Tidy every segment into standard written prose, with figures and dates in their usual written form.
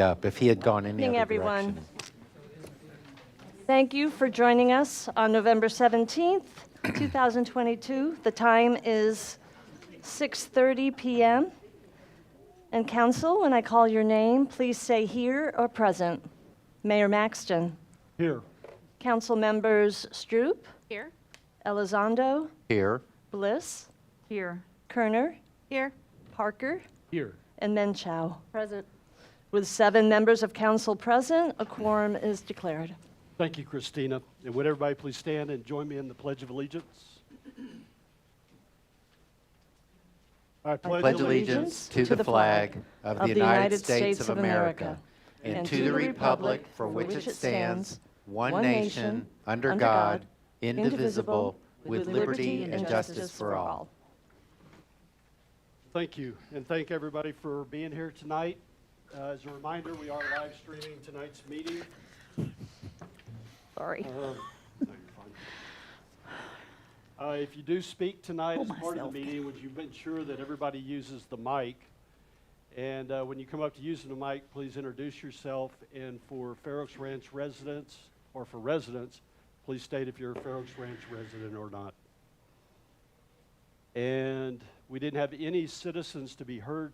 up if he had gone any Evening, other everyone. direction. Thank you for joining us on November 17th, 2022. The time is 6:30 p.m. And council, when I call your name, please say here or present. Mayor Maxton. Here. Council members Stroop, Here. Elizondo, Here. Bliss, Here. Kerner, Here. Parker, Here. and Menchow. Present. With 7 members of council present, a quorum is declared. Thank you, Christina. And would everybody please stand and join me in the Pledge of Allegiance? I Pledge allegiance to the flag of the United States of America and to the republic for which it stands, one nation, under God, indivisible, with liberty and justice for all. Thank you, and thank everybody for being here tonight. As a reminder, we are live streaming tonight's meeting. Sorry. No, you're fine. If you do speak tonight as part of the meeting, would you ensure that everybody uses the mic? And when you come up to using the mic, please introduce yourself. And for Fair Oaks Ranch residents, or for residents, please state if you're a Fair Oaks Ranch resident or not. And we didn't have any citizens to be heard.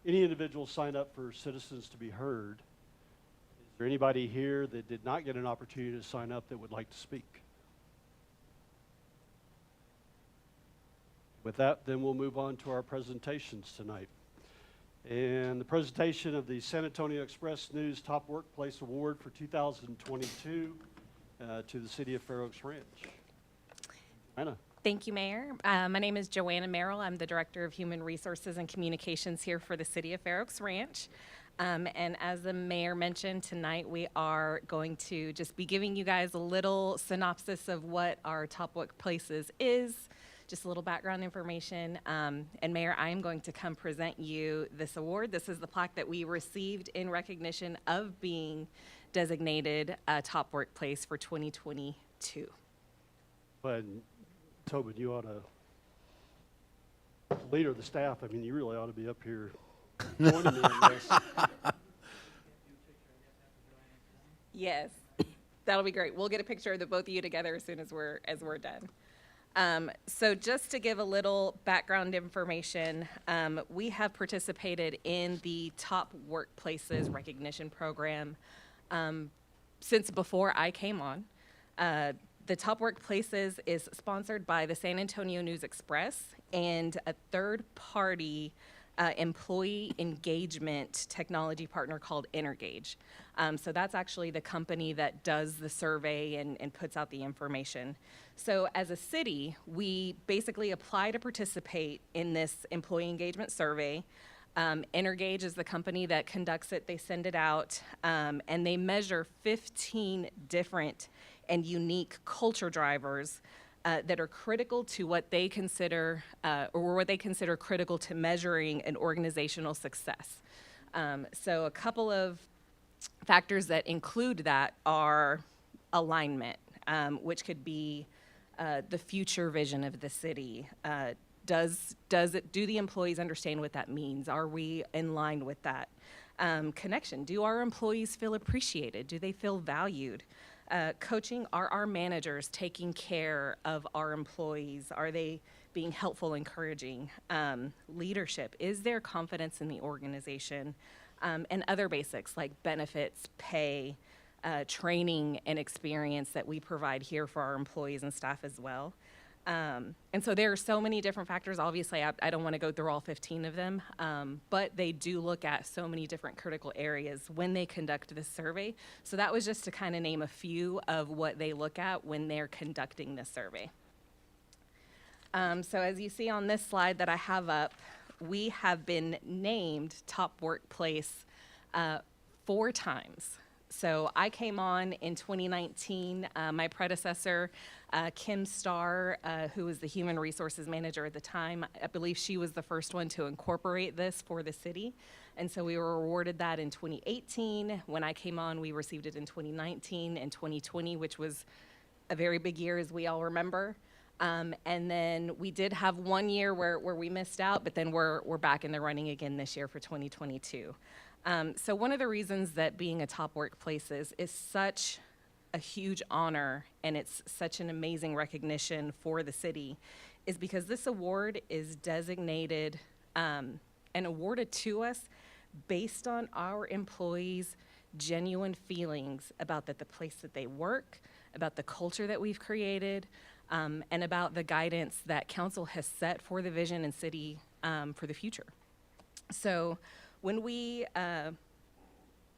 Any individual sign up for citizens to be heard. Is there anybody here that did not get an opportunity to sign up that would like to speak? With that, then we'll move on to our presentations tonight. And the presentation of the San Antonio Express News Top Workplace Award for 2022 to the City of Fair Oaks Ranch. Anna. Thank you, Mayor. My name is Joanna Merrill. I'm the Director of Human Resources and Communications here for the City of Fair Oaks Ranch. And as the Mayor mentioned, tonight we are going to just be giving you guys a little synopsis of what our Top Workplaces is, just a little background information. And Mayor, I am going to come present you this award. This is the plaque that we received in recognition of being designated a Top Workplace for 2022. But Tobin, you ought to, leader of the staff, I mean, you really ought to be up here joining me in this. Yes, that'll be great. We'll get a picture of the both of you together as soon as we're done. So just to give a little background information, we have participated in the Top Workplaces Recognition Program since before I came on. The Top Workplaces is sponsored by the San Antonio News Express and a third-party employee engagement technology partner called Energage. So that's actually the company that does the survey and puts out the information. So as a city, we basically apply to participate in this employee engagement survey. Energage is the company that conducts it. They send it out, and they measure 15 different and unique culture drivers that are critical to what they consider, or what they consider critical to measuring an organizational success. So a couple of factors that include that are alignment, which could be the future vision of the city. Do the employees understand what that means? Are we in line with that? Connection, do our employees feel appreciated? Do they feel valued? Coaching, are our managers taking care of our employees? Are they being helpful, encouraging? Leadership, is there confidence in the organization? And other basics like benefits, pay, training, and experience that we provide here for our employees and staff as well. And so there are so many different factors. Obviously, I don't want to go through all 15 of them, but they do look at so many different critical areas when they conduct this survey. So that was just to kind of name a few of what they look at when they're conducting this survey. So as you see on this slide that I have up, we have been named Top Workplace 4 times. So I came on in 2019. My predecessor, Kim Starr, who was the human resources manager at the time, I believe she was the first one to incorporate this for the city. And so we were awarded that in 2018. When I came on, we received it in 2019 and 2020, which was a very big year, as we all remember. And then we did have 1 year where we missed out, but then we're back in the running again this year for 2022. So one of the reasons that being a top workplace is such a huge honor and it's such an amazing recognition for the city is because this award is designated and awarded to us based on our employees' genuine feelings about the place that they work, about the culture that we've created, and about the guidance that council has set for the vision and city for the future. So when we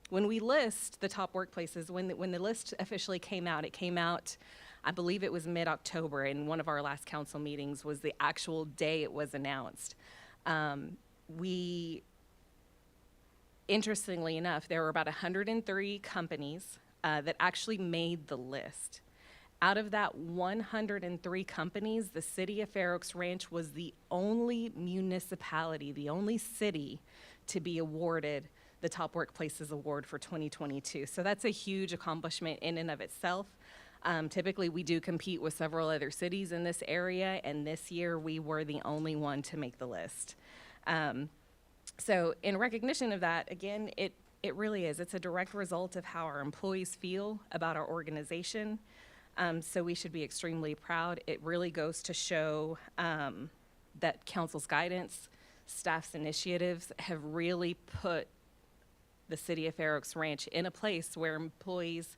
list the top workplaces, when the list officially came out, it came out, I believe it was mid-October, and one of our last council meetings was the actual day it was announced. Interestingly enough, there were about 103 companies that actually made the list. Out of that 103 companies, the city of Fair Oaks Ranch was the only municipality, the only city to be awarded the Top Workplaces Award for 2022. So that's a huge accomplishment in and of itself. Typically, we do compete with several other cities in this area, and this year we were the only one to make the list. So in recognition of that, again, it really is. It's a direct result of how our employees feel about our organization. So we should be extremely proud. It really goes to show that council's guidance, staff's initiatives have really put the city of Fair Oaks Ranch in a place where employees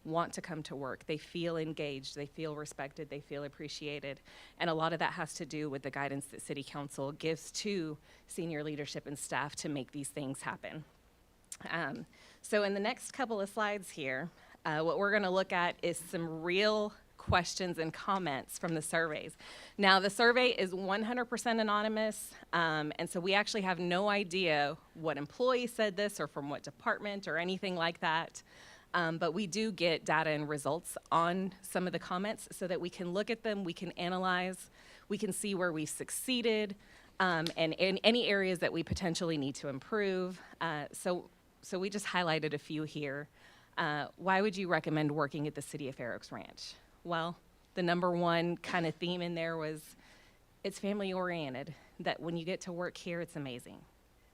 want to come to work. They feel engaged, they feel respected, they feel appreciated. And a lot of that has to do with the guidance that city council gives to senior leadership and staff to make these things happen. So in the next couple of slides here, what we're gonna look at is some real questions and comments from the surveys. Now, the survey is 100% anonymous, and so we actually have no idea what employee said this or from what department or anything like that. But we do get data and results on some of the comments so that we can look at them, we can analyze, we can see where we've succeeded, and in any areas that we potentially need to improve. So we just highlighted a few here. Why would you recommend working at the City of Fair Oaks Ranch? Well, the number one kind of theme in there was it's family oriented, that when you get to work here, it's amazing.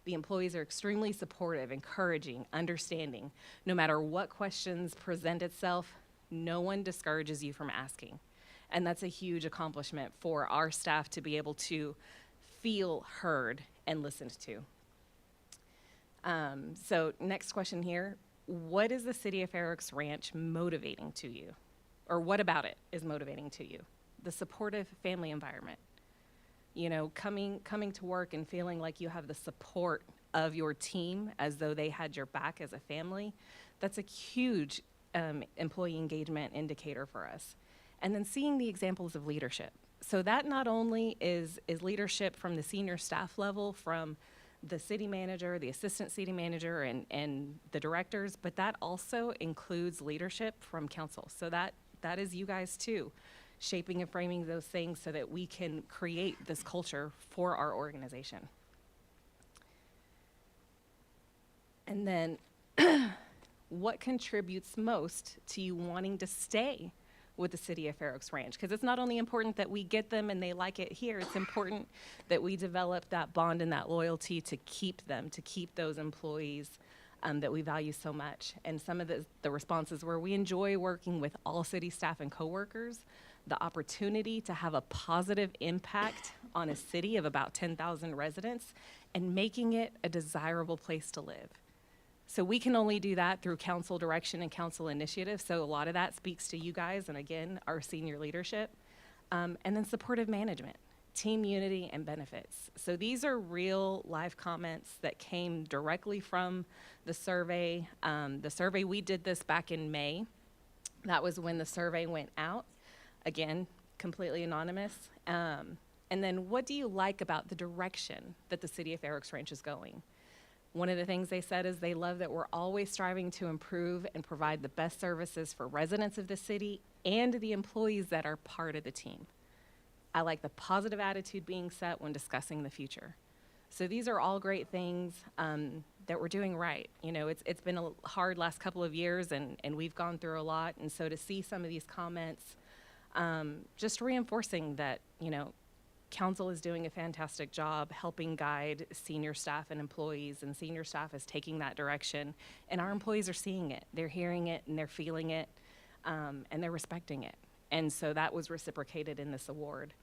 The employees are extremely supportive, encouraging, understanding. No matter what questions present itself, no one discourages you from asking. And that's a huge accomplishment for our staff to be able to feel heard and listened to. So next question here, what is the City of Fair Oaks Ranch motivating to you? Or what about it is motivating to you? The supportive family environment. You know, coming to work and feeling like you have the support of your team as though they had your back as a family, that's a huge employee engagement indicator for us. And then seeing the examples of leadership. So that not only is leadership from the senior staff level, from the city manager, the assistant city manager, and the directors, but that also includes leadership from council. So that is you guys too, shaping and framing those things so that we can create this culture for our organization. And then what contributes most to you wanting to stay with the City of Fair Oaks Ranch? Because it's not only important that we get them and they like it here, it's important that we develop that bond and that loyalty to keep them, to keep those employees that we value so much. And some of the responses were, we enjoy working with all city staff and coworkers, the opportunity to have a positive impact on a city of about 10,000 residents and making it a desirable place to live. So we can only do that through council direction and council initiative. So a lot of that speaks to you guys and again, our senior leadership. And then supportive management, team unity and benefits. So these are real live comments that came directly from the survey. We did this back in May. That was when the survey went out. Again, completely anonymous. And then what do you like about the direction that the City of Fair Oaks Ranch is going? One of the things they said is they love that we're always striving to improve and provide the best services for residents of the city and the employees that are part of the team. I like the positive attitude being set when discussing the future. So these are all great things that we're doing right. You know, it's been a hard last couple of years and we've gone through a lot. And so to see some of these comments, just reinforcing that, you know, council is doing a fantastic job helping guide senior staff and employees, and senior staff is taking that direction. And our employees are seeing it, they're hearing it, and they're feeling it, and they're respecting it. And so that was reciprocated in this award.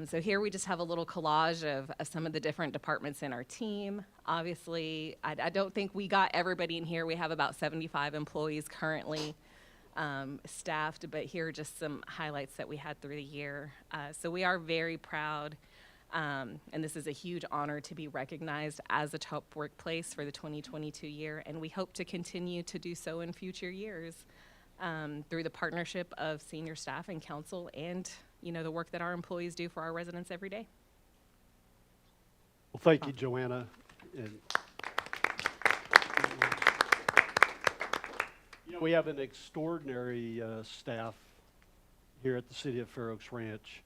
So here we just have a little collage of some of the different departments in our team. Obviously, I don't think we got everybody in here. We have about 75 employees currently staffed, but here are just some highlights that we had through the year. So we are very proud, and this is a huge honor to be recognized as a top workplace for the 2022 year, and we hope to continue to do so in future years through the partnership of senior staff and council and the work that our employees do for our residents every day. Well, thank you, Joanna. And, we have an extraordinary staff here at the City of Fair Oaks Ranch.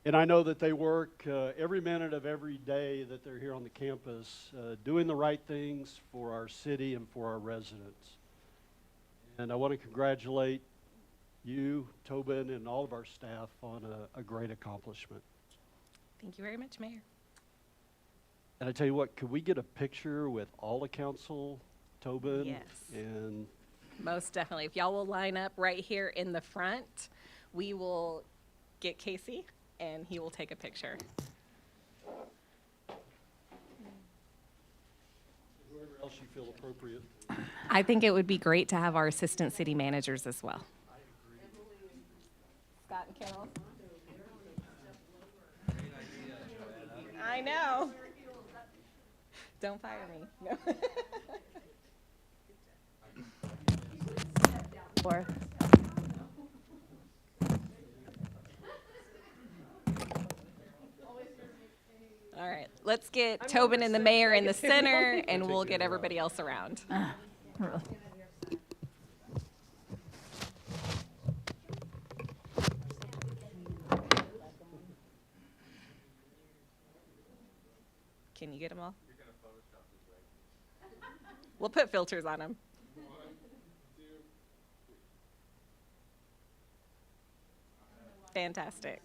And I know that they work every minute of every day that they're here on the campus, doing the right things for our city and for our residents. And I want to congratulate you, Tobin, and all of our staff on a great accomplishment. Thank you very much, Mayor. And I tell you what, could we get a picture with all the council, Tobin? Yes. And Most definitely. If y'all will line up right here in the front, we will get Casey and he will take a picture. whoever else you feel appropriate. I think it would be great to have our assistant city managers as well. Scott and Carol. I know. Don't fire me. No. Or All right, let's get Tobin and the mayor in the center, and we'll get everybody else around. Can you get them all? We'll put filters on them. Fantastic.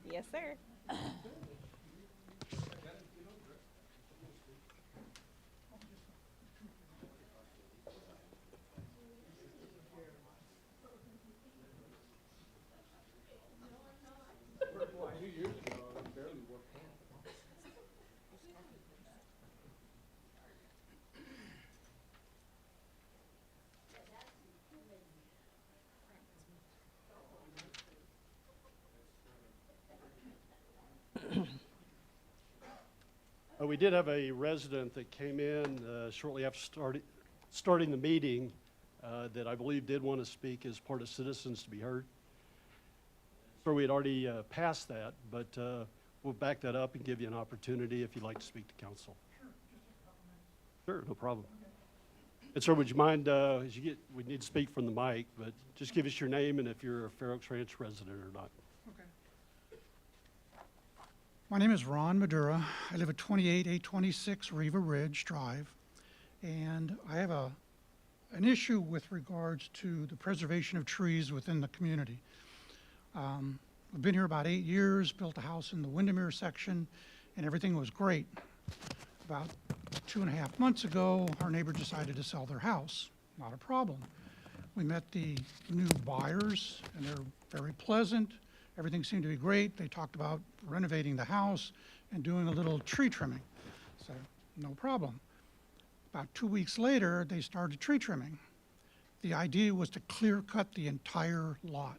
Yes, sir. We did have a resident that came in shortly after starting the meeting that I believe did want to speak as part of Citizens to be Heard. So we had already passed that, but we'll back that up and give you an opportunity if you'd like to speak to council. Sure, no problem. And sir, would you mind, as you get, we need to speak from the mic, but just give us your name and if you're a Fair Oaks Ranch resident or not. My name is Ron Madura. I live at 28826 Riva Ridge Drive, and I have an issue with regards to the preservation of trees within the community. I've been here about 8 years, built a house in the Windermere section, and everything was great. About 2.5 months ago, our neighbor decided to sell their house. Not a problem. We met the new buyers, and they're very pleasant. Everything seemed to be great. They talked about renovating the house and doing a little tree trimming. So, no problem. About 2 weeks later, they started tree trimming. The idea was to clear cut the entire lot.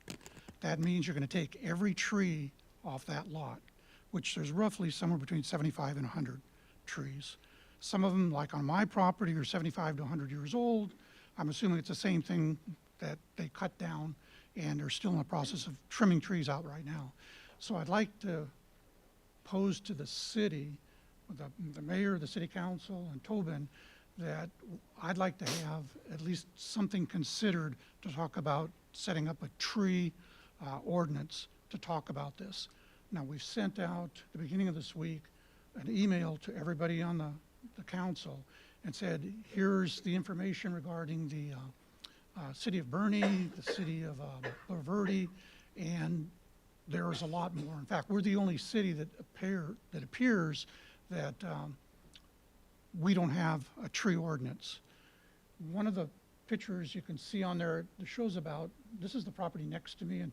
That means you're going to take every tree off that lot, which there's roughly somewhere between 75 and 100 trees. Some of them, like on my property, are 75 to 100 years old. I'm assuming it's the same thing that they cut down and are still in the process of trimming trees out right now. So I'd like to pose to the city, the mayor, the city council, and Tobin, that I'd like to have at least something considered to talk about setting up a tree ordinance to talk about this. Now, we've sent out, at the beginning of this week, an email to everybody on the council and said, here's the information regarding the city of Bernie, the city of La Verde, and there's a lot more. In fact, we're the only city that appears that we don't have a tree ordinance. One of the pictures you can see on there, it shows about, this is the property next to me in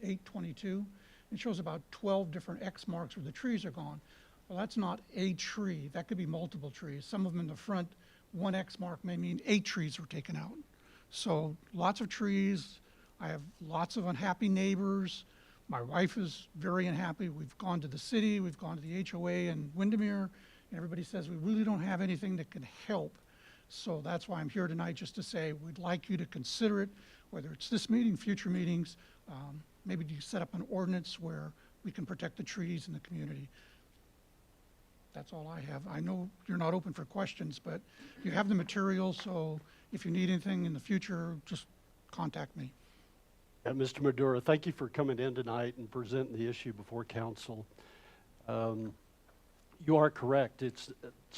822. It shows about 12 different X marks where the trees are gone. Well, that's not a tree. That could be multiple trees. Some of them in the front, one X mark may mean 8 trees were taken out. So lots of trees. I have lots of unhappy neighbors. My wife is very unhappy. We've gone to the city, we've gone to the HOA in Windermere, and everybody says we really don't have anything that can help. So that's why I'm here tonight, just to say we'd like you to consider it, whether it's this meeting, future meetings. Maybe you set up an ordinance where we can protect the trees in the community. That's all I have. I know you're not open for questions, but you have the material, so if you need anything in the future, just contact me. Mr. Madura, thank you for coming in tonight and presenting the issue before council. You are correct. It's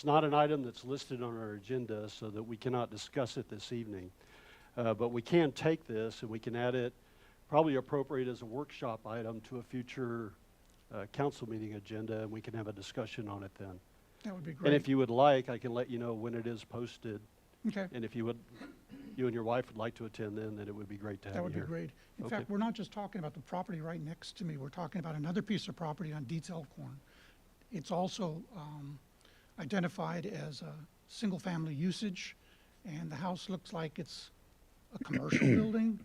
not an item that's listed on our agenda, so that we cannot discuss it this evening. But we can take this and we can add it, probably appropriate as a workshop item, to a future council meeting agenda, and we can have a discussion on it then. That would be great. And if you would like, I can let you know when it is posted. Okay, And if you and your wife would like to attend then it would be great to have that you would be here. great. In Okay. fact, we're not just talking about the property right next to me. We're talking about another piece of property on Dietz Elkhorn. It's also identified as a single-family usage, and the house looks like it's a commercial building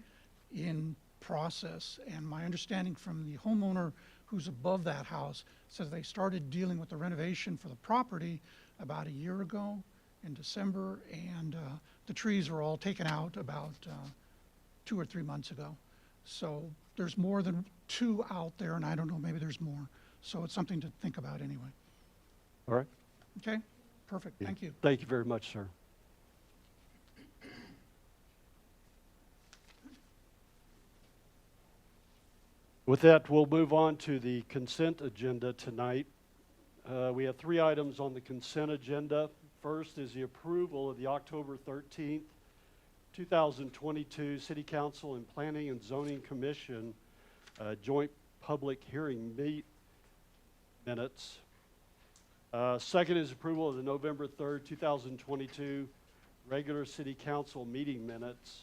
in process. And my understanding from the homeowner who's above that house says they started dealing with the renovation for the property about a year ago in December, and the trees were all taken out about 2 or 3 months ago. So there's more than 2 out there, and I don't know, maybe there's more. So it's something to think about anyway. All right. Okay, perfect, thank you. Thank you very much, sir. With that, we'll move on to the consent agenda tonight. We have 3 items on the consent agenda. First is the approval of the October 13th, 2022 City Council and Planning and Zoning Commission joint public hearing minutes. Second is approval of the November 3rd, 2022 regular City Council meeting minutes.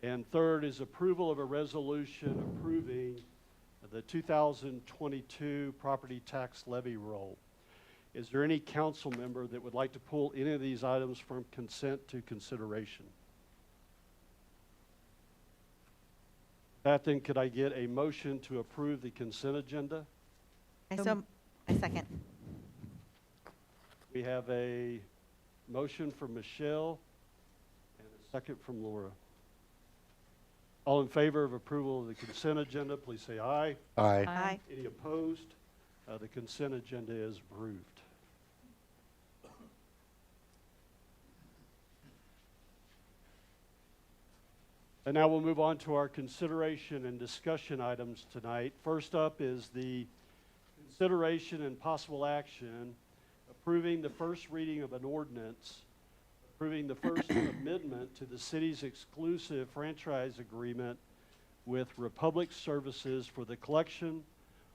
And third is approval of a resolution approving the 2022 property tax levy roll. Is there any council member that would like to pull any of these items from consent to consideration? That then, could I get a motion to approve the consent agenda? I second. We have a motion from Michelle and a second from Laura. All in favor of approval of the consent agenda, please say aye. Aye. Aye. Any opposed? The consent agenda is approved. And now we'll move on to our consideration and discussion items tonight. First up is the consideration and possible action approving the first reading of an ordinance, approving the first amendment to the city's exclusive franchise agreement with Republic Services for the collection,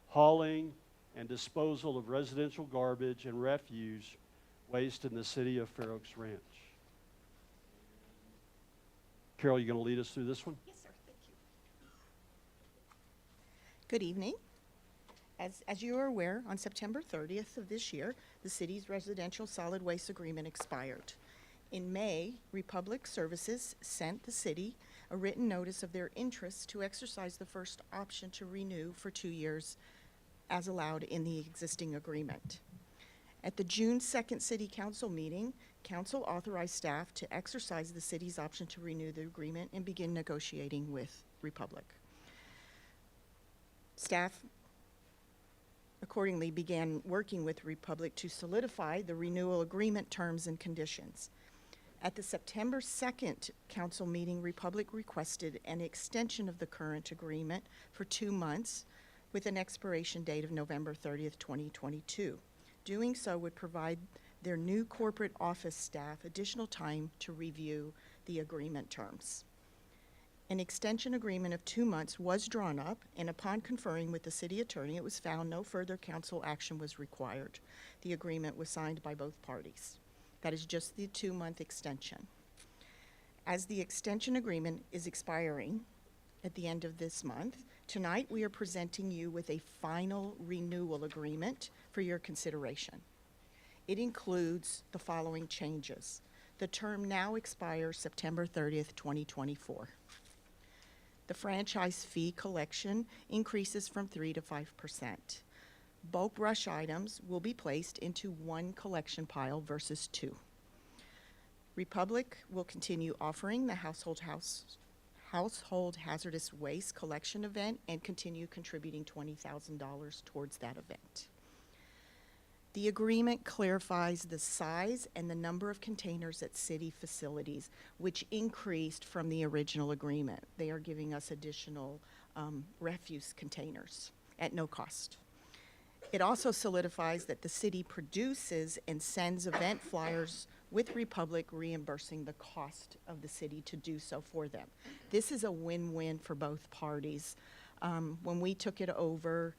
hauling, and disposal of residential garbage and refuse waste in the city of Fair Oaks Ranch. Carol, you going to lead us through this one? Yes, sir. Thank you. Good evening. As you are aware, on September 30th of this year, the city's residential solid waste agreement expired. In May, Republic Services sent the city a written notice of their interest to exercise the first option to renew for 2 years as allowed in the existing agreement. At the June 2nd City Council meeting, Council authorized staff to exercise the city's option to renew the agreement and begin negotiating with Republic. Staff accordingly began working with Republic to solidify the renewal agreement terms and conditions. At the September 2nd council meeting, Republic requested an extension of the current agreement for 2 months with an expiration date of November 30th, 2022. Doing so would provide their new corporate office staff additional time to review the agreement terms. An extension agreement of 2 months was drawn up, and upon conferring with the city attorney, it was found no further council action was required. The agreement was signed by both parties. That is just the 2-month extension. As the extension agreement is expiring at the end of this month, tonight we are presenting you with a final renewal agreement for your consideration. It includes the following changes. The term now expires September 30th, 2024. The franchise fee collection increases from 3 to 5%. Bulk brush items will be placed into one collection pile versus 2. Republic will continue offering the household hazardous waste collection event and continue contributing $20,000 towards that event. The agreement clarifies the size and the number of containers at city facilities, which increased from the original agreement. They are giving us additional refuse containers at no cost. It also solidifies that the city produces and sends event flyers with Republic, reimbursing the cost of the city to do so for them. This is a win-win for both parties. When we took it over,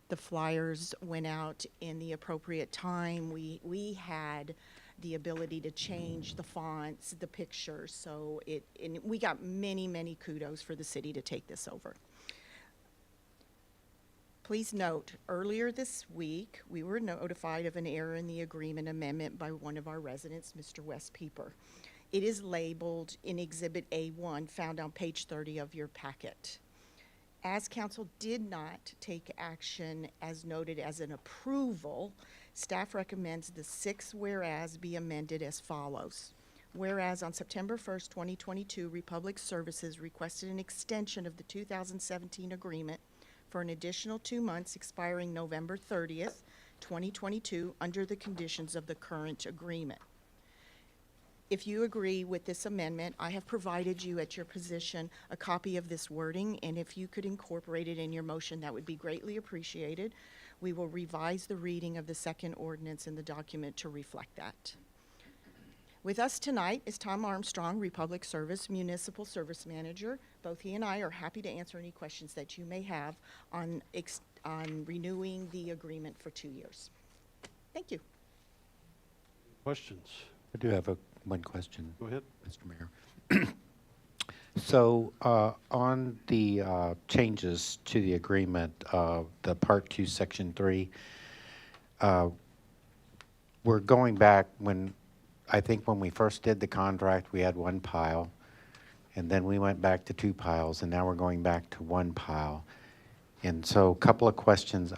the flyers went out in the appropriate time. We had the ability to change the fonts, the pictures, so and we got many, many kudos for the city to take this over. Please note, earlier this week, we were notified of an error in the agreement amendment by one of our residents, Mr. Wes Pieper. It is labeled in Exhibit A1, found on page 30 of your packet. As council did not take action as noted as an approval, staff recommends the 6th whereas be amended as follows. Whereas on September 1st, 2022, Republic Services requested an extension of the 2017 agreement for an additional 2 months expiring November 30th, 2022, under the conditions of the current agreement. If you agree with this amendment, I have provided you at your position a copy of this wording, and if you could incorporate it in your motion, that would be greatly appreciated. We will revise the reading of the second ordinance in the document to reflect that. With us tonight is Tom Armstrong, Republic Service Municipal Service Manager. Both he and I are happy to answer any questions that you may have on renewing the agreement for 2 years. Thank you. Questions? I do have one question, Go ahead. Mr. Mayor. So on the changes to the agreement, the Part 2, Section 3, we're going back I think when we first did the contract, we had 1 pile, and then we went back to 2 piles, and now we're going back to 1 pile. And so a couple of questions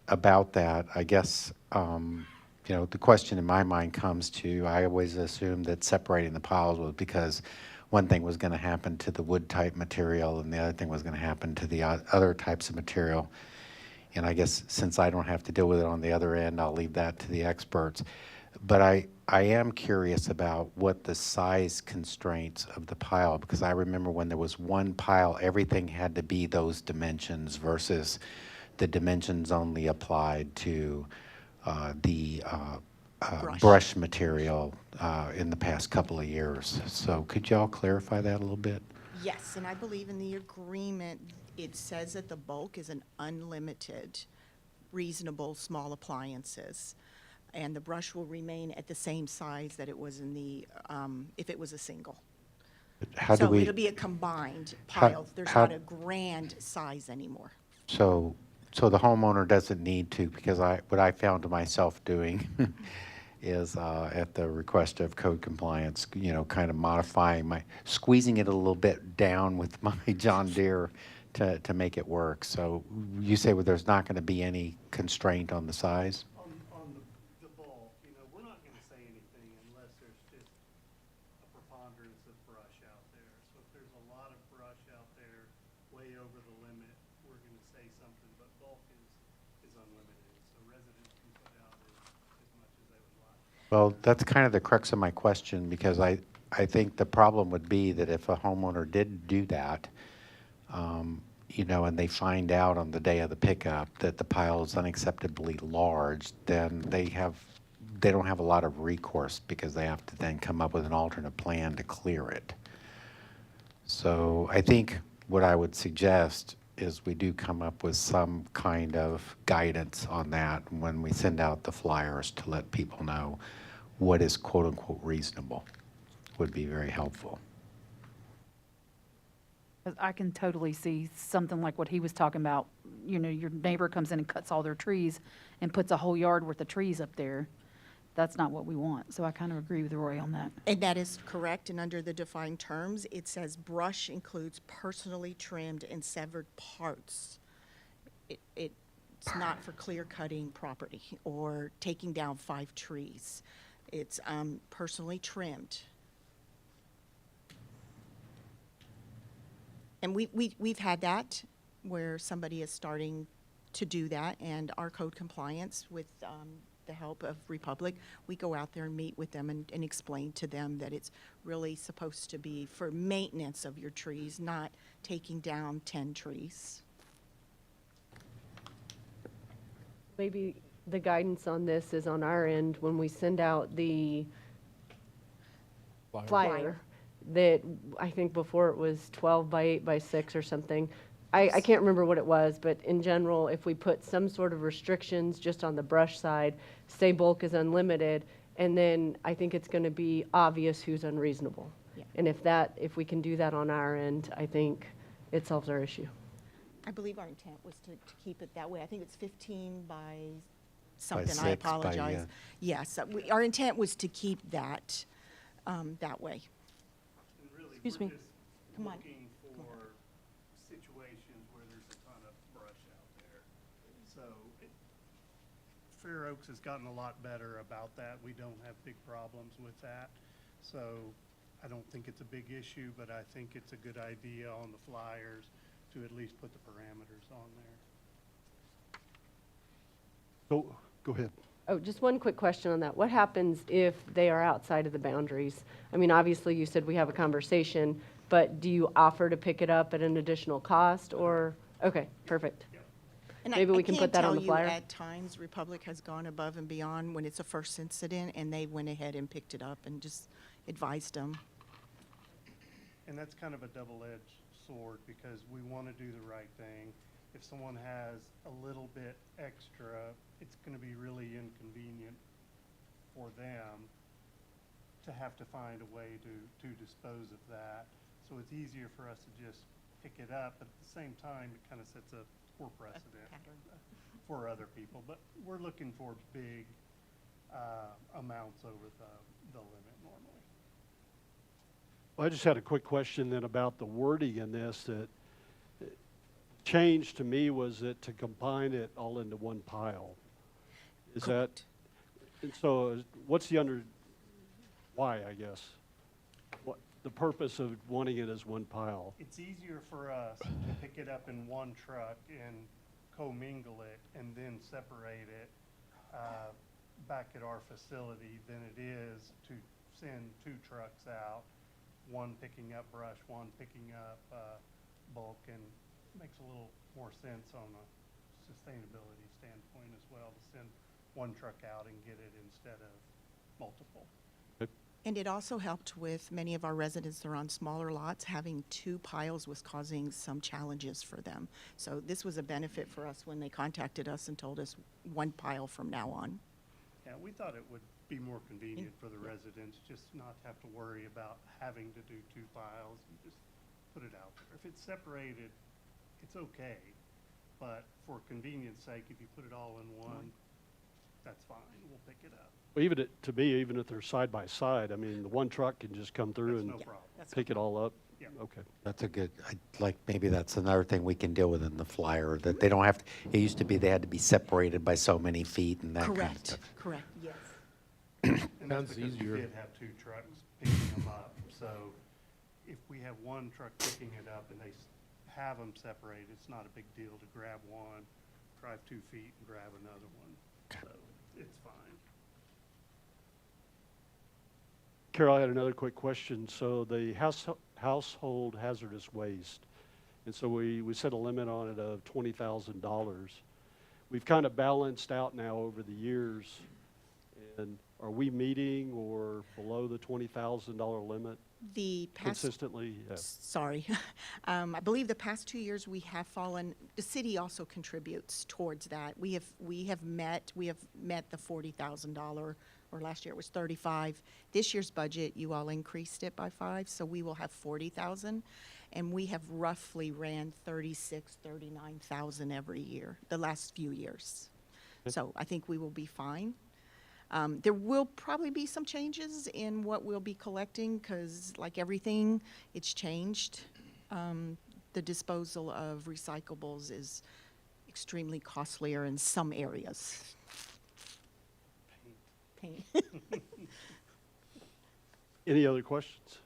about that. I guess, the question in my mind comes to, I always assumed that separating the piles was because one thing was going to happen to the wood type material and the other thing was going to happen to the other types of material. And I guess since I don't have to deal with it on the other end, I'll leave that to the experts. But I am curious about what the size constraints of the pile, because I remember when there was 1 pile, everything had to be those dimensions versus the dimensions only applied to the brush material in the past couple of years. So could y'all clarify that a little bit? Yes, and I believe in the agreement, it says that the bulk is an unlimited, reasonable, small appliances. And the brush will remain at the same size that it was in the, if it was a single. So it'll be a combined pile. There's not a grand size anymore. So the homeowner doesn't need to, because what I found myself doing is at the request of code compliance, kind of modifying squeezing it a little bit down with my John Deere to make it work. So you say there's not going to be any constraint on the size? On the bulk, we're not going to say anything unless there's just a preponderance of brush out there. So if there's a lot of brush out there way over the limit, we're going to say something, but bulk is unlimited. So residents can put out as much as they would like. Well, that's kind of the crux of my question, because I think the problem would be that if a homeowner did do that, and they find out on the day of the pickup that the pile is unacceptably large, then they they don't have a lot of recourse because they have to then come up with an alternate plan to clear it. So I think what I would suggest is we do come up with some kind of guidance on that when we send out the flyers to let people know what is quote unquote reasonable would be very helpful. 'Cause I can totally see something like what he was talking about. You know, your neighbor comes in and cuts all their trees and puts a whole yard worth of trees up there. That's not what we want. So I kind of agree with Roy on that. And that is correct, and under the defined terms, it says brush includes personally trimmed and severed parts. It's not for clear cutting property or taking down 5 trees. It's personally trimmed. And we've had that where somebody is starting to do that, and our code compliance with the help of Republic, we go out there and meet with them and explain to them that it's really supposed to be for maintenance of your trees, not taking down 10 trees. Maybe the guidance on this is on our end when we send out the flyer, that I think before it was 12 by 8 by 6 or something. I can't remember what it was, but in general, if we put some sort of restrictions just on the brush side, say bulk is unlimited, and then I think it's going to be obvious who's unreasonable. Yeah. And if we can do that on our end, I think it solves our issue. I believe our intent was to keep it that way. I think it's 15 by something. 6 I by, apologize. Yes, our intent was to keep that that way. And really, Excuse we're me. just Come on. looking for situations where there's a ton of brush out there. So Fair Oaks has gotten a lot better about that. We don't have big problems with that. So I don't think it's a big issue, but I think it's a good idea on the flyers to at least put the parameters on there. Go ahead. Oh, just one quick question on that. What happens if they are outside of the boundaries? I mean, obviously, you said we have a conversation, but do you offer to pick it up at an additional cost, or? Okay, perfect. And Maybe I we can put that on the flyer? can't tell you, at times, Republic has gone above and beyond when it's a first incident, and they went ahead and picked it up and just advised them. And that's kind of a double-edged sword because we want to do the right thing. If someone has a little bit extra, it's going to be really inconvenient for them to have to find a way to dispose of that. So it's easier for us to just pick it up, but at the same time, it kind of sets a poor precedent for other people. But we're looking for big amounts over the limit normally. Well, I just had a quick question then about the wording in this. That change to me was that to combine it all into one pile. Is Correct. that, and so what's the why, I guess? What, the purpose of wanting it as one pile? It's easier for us to pick it up in one truck and commingle it and then separate it back at our facility than it is to send 2 trucks out, one picking up brush, one picking up bulk, and makes a little more sense on a sustainability standpoint as well to send one truck out and get it instead of multiple. And it also helped with many of our residents that are on smaller lots. Having 2 piles was causing some challenges for them. So this was a benefit for us when they contacted us and told us 1 pile from now on. Yeah, we thought it would be more convenient for the residents, just not have to worry about having to do 2 piles and just put it out there. If it's separated, it's okay, but for convenience sake, if you put it all in one, that's fine, we'll pick it up. Well, to me, even if they're side by side, I mean, the one truck can just come through That's and no problem. pick it all up? Yeah. Okay. That's a good, maybe that's another thing we can deal with in the flyer, that they don't have to, it used to be they had to be separated by so many feet and that kind of Correct, stuff. correct, yes. And that's because we did have 2 trucks picking them up, so if we have one truck picking it up and they have them separated, it's not a big deal to grab one, drive 2 feet and grab another one, so it's fine. Carol, I had another quick question. So the household hazardous waste, and so we set a limit on it of $20,000. We've kind of balanced out now over the years, and are we meeting or below the $20,000 limit The past consistently? Yeah. Sorry. I believe the past 2 years we have fallen, the city also contributes towards that. We have met the $40,000, or last year it was 35. This year's budget, you all increased it by 5, so we will have 40,000. And we have roughly ran 36, 39,000 every year, the last few years. So I think we will be fine. There will probably be some changes in what we'll be collecting, because like everything, it's changed. The disposal of recyclables is extremely costlier in some areas. Pain. Any other questions?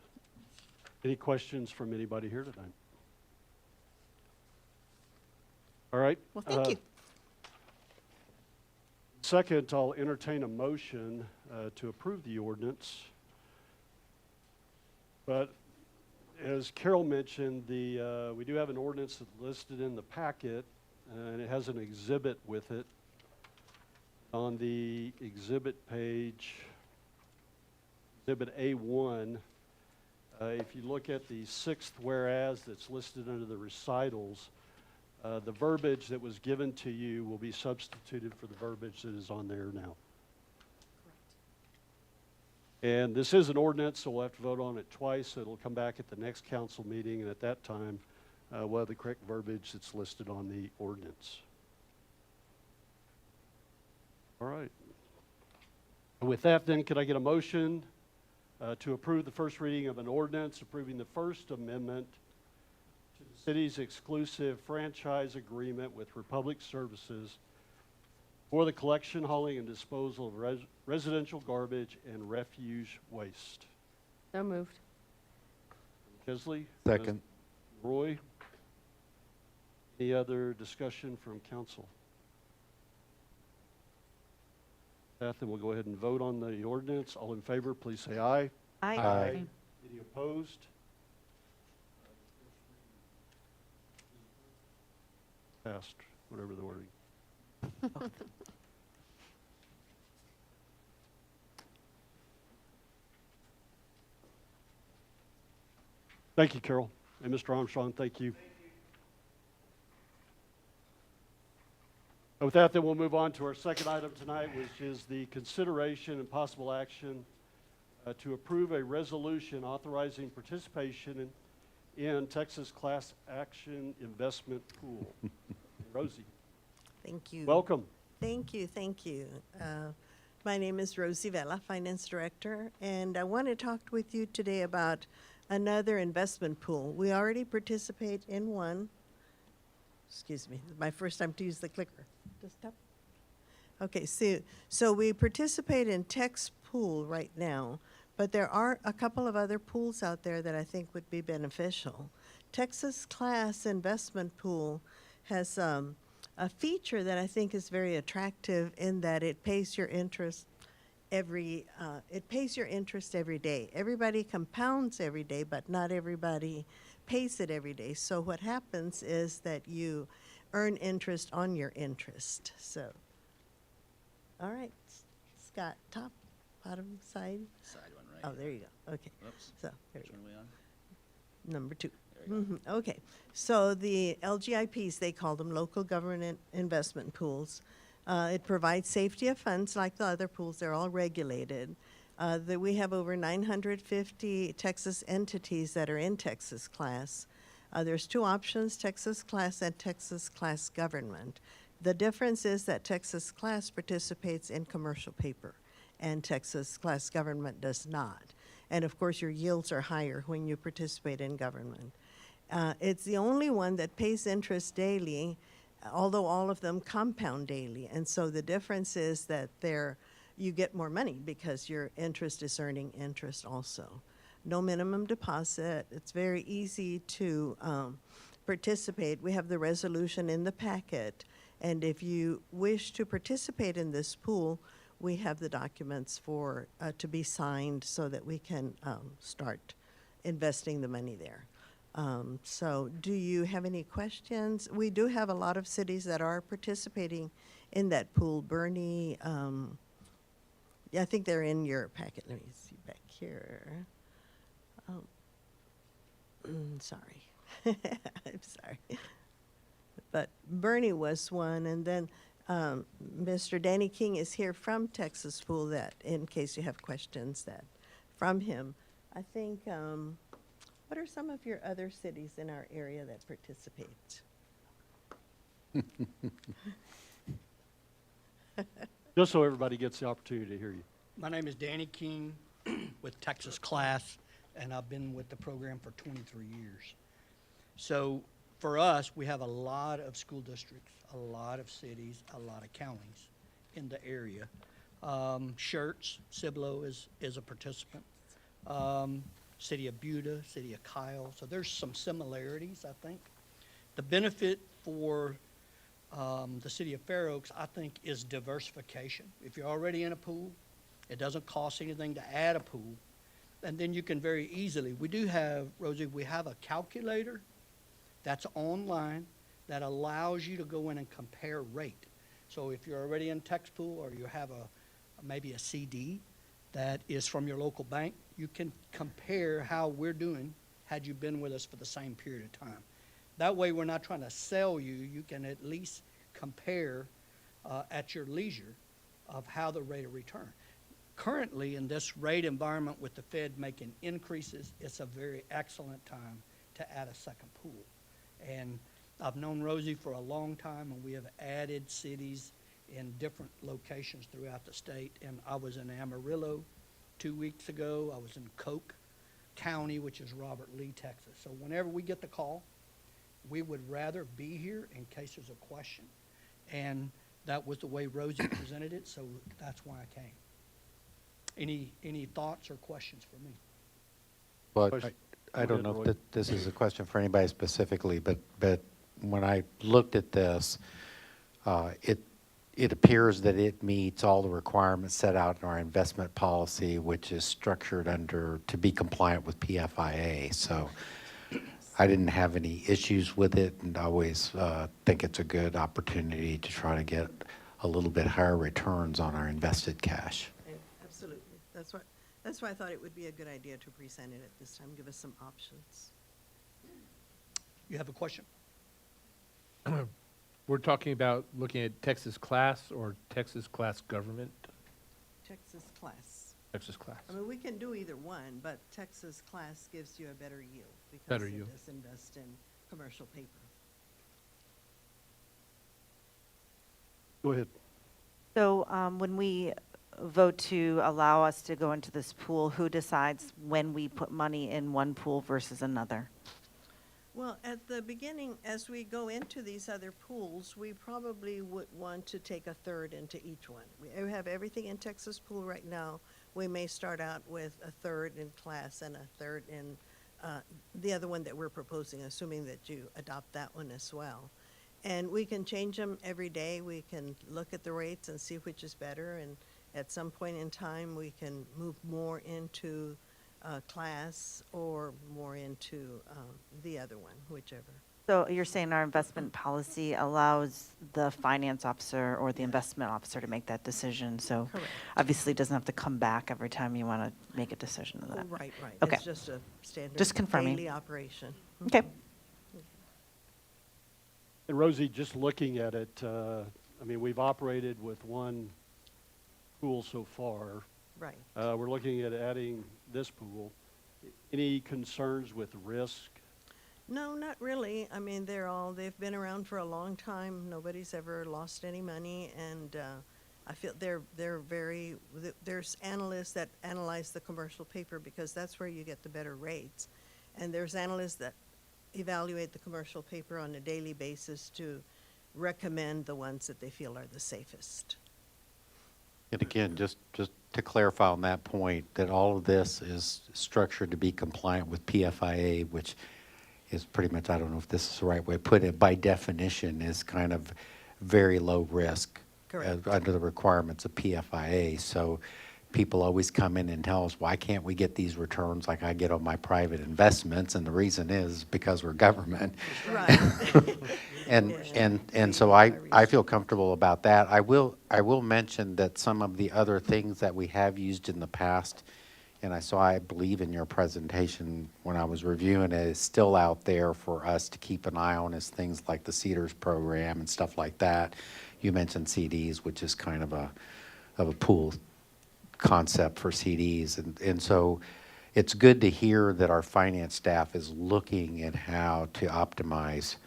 Any questions from anybody here tonight? All right. Well, thank you. Second, I'll entertain a motion to approve the ordinance. But as Carol mentioned, we do have an ordinance that's listed in the packet, and it has an exhibit with it. On the exhibit page, Exhibit A1, if you look at the sixth whereas that's listed under the recitals, the verbiage that was given to you will be substituted for the verbiage that is on there now. And this is an ordinance, so we'll have to vote on it twice. It'll come back at the next council meeting, and at that time, we'll have the correct verbiage that's listed on the ordinance. All right. With that, then, could I get a motion to approve the first reading of an ordinance approving the First Amendment to the city's exclusive franchise agreement with Republic Services for the collection, hauling, and disposal of residential garbage and refuse waste? So moved. Kesley? Second. Roy? Any other discussion from council? Then we'll go ahead and vote on the ordinance. All in favor, please say aye. Aye. Any opposed? Passed, whatever the wording. Thank you, Carol. And Mr. Armstrong, thank you. With that, then we'll move on to our second item tonight, which is the consideration and possible action to approve a resolution authorizing participation in Texas Class Action Investment Pool. Rosie, Thank you. welcome. Thank you, thank you. My name is Rosie Vela, Finance Director, and I want to talk with you today about another investment pool. We already participate in one. Excuse me, my first time to use the clicker. Just stop. Okay, so we participate in Tex Pool right now, but there are a couple of other pools out there that I think would be beneficial. Texas Class Investment Pool has a feature that I think is very attractive in that it pays your interest every day. Everybody compounds every day, but not everybody pays it every day. So what happens is that you earn interest on your interest. So, all right, Scott, top, bottom, side. Side one, right? Oh, there you go. Okay. Whoops. So there Which you one are we on? go. Number 2. There you go. Okay, so the LGIPs, they call them local government investment pools. It provides safety of funds like the other pools. They're all regulated. We have over 950 Texas entities that are in Texas Class. There's 2 options, Texas Class and Texas Class Government. The difference is that Texas Class participates in commercial paper and Texas Class Government does not. And of course, your yields are higher when you participate in government. It's the only one that pays interest daily, although all of them compound daily. And so the difference is that you get more money because your interest is earning interest also. No minimum deposit. It's very easy to participate. We have the resolution in the packet. And if you wish to participate in this pool, we have the documents to be signed so that we can start investing the money there. So do you have any questions? We do have a lot of cities that are participating in that pool. Bernie, Yeah, I think they're in your packet. Let me see back here. Oh, sorry. I'm sorry. But Bernie was one, and then Mr. Danny King is here from Texas Pool, that, in case you have questions, that, from him. I think, what are some of your other cities in our area that participate? Just so everybody gets the opportunity to hear you. My name is Danny King with Texas Class, and I've been with the program for 23 years. So for us, we have a lot of school districts, a lot of cities, a lot of counties in the area. Schertz, Cibolo is a participant. City of Buda, City of Kyle. So there's some similarities, I think. The benefit for the city of Fair Oaks, I think, is diversification. If you're already in a pool, it doesn't cost anything to add a pool. And then you can very easily, we do have, Rosie, we have a calculator that's online that allows you to go in and compare rate. So if you're already in Tex Pool or you have maybe a CD that is from your local bank, you can compare how we're doing had you been with us for the same period of time. That way, we're not trying to sell you. You can at least compare at your leisure of how the rate of return. Currently, in this rate environment with the Fed making increases, it's a very excellent time to add a second pool. And I've known Rosie for a long time, and we have added cities in different locations throughout the state. And I was in Amarillo 2 weeks ago. I was in Coke County, which is Robert Lee, Texas. So whenever we get the call, we would rather be here in case there's a question. And that was the way Rosie presented it, so that's why I came. Any thoughts or questions for me? Well, Question. I Go don't ahead, know Roy. if this is a question for anybody specifically, but when I looked at this, it appears that it meets all the requirements set out in our investment policy, which is structured to be compliant with PFIA. So I didn't have any issues with it, and I always think it's a good opportunity to try to get a little bit higher returns on our invested cash. Absolutely. That's why I thought it would be a good idea to present it at this time, give us some options. You have a question? We're talking about looking at Texas Class or Texas Class Government? Texas Class. Texas Class. I mean, we can do either one, but Texas Class gives you a better yield Better because it yield. does invest in commercial paper. Go ahead. So when we vote to allow us to go into this pool, who decides when we put money in one pool versus another? Well, at the beginning, as we go into these other pools, we probably would want to take a third into each one. We have everything in Texas Pool right now. We may start out with a third in Class and a third in the other one that we're proposing, assuming that you adopt that one as well. And we can change them every day. We can look at the rates and see which is better. And at some point in time, we can move more into Class or more into the other one, whichever. So you're saying our investment policy allows the finance officer or the investment officer to make that decision? So Correct. obviously it doesn't have to come back every time you want to make a decision of Oh, that. right, right. Okay. It's just a standard Just confirming. daily operation. Okay. And Rosie, just looking at it, I mean, we've operated with one pool so far. Right. We're looking at adding this pool. Any concerns with risk? No, not really. I mean, they've been around for a long time. Nobody's ever lost any money, and I feel there's analysts that analyze the commercial paper because that's where you get the better rates. And there's analysts that evaluate the commercial paper on a daily basis to recommend the ones that they feel are the safest. And again, just to clarify on that point, that all of this is structured to be compliant with PFIA, which is pretty much, I don't know if this is the right way to put it, by definition is kind of very low risk Correct. under the requirements of PFIA. So people always come in and tell us, why can't we get these returns like I get on my private investments? And the reason is because we're government. Right. And so I feel comfortable about that. I will mention that some of the other things that we have used in the past, and I believe in your presentation when I was reviewing it, is still out there for us to keep an eye on, is things like the Cedars program and stuff like that. You mentioned CDs, which is kind of a pool concept for CDs. And so it's good to hear that our finance staff is looking at how to optimize,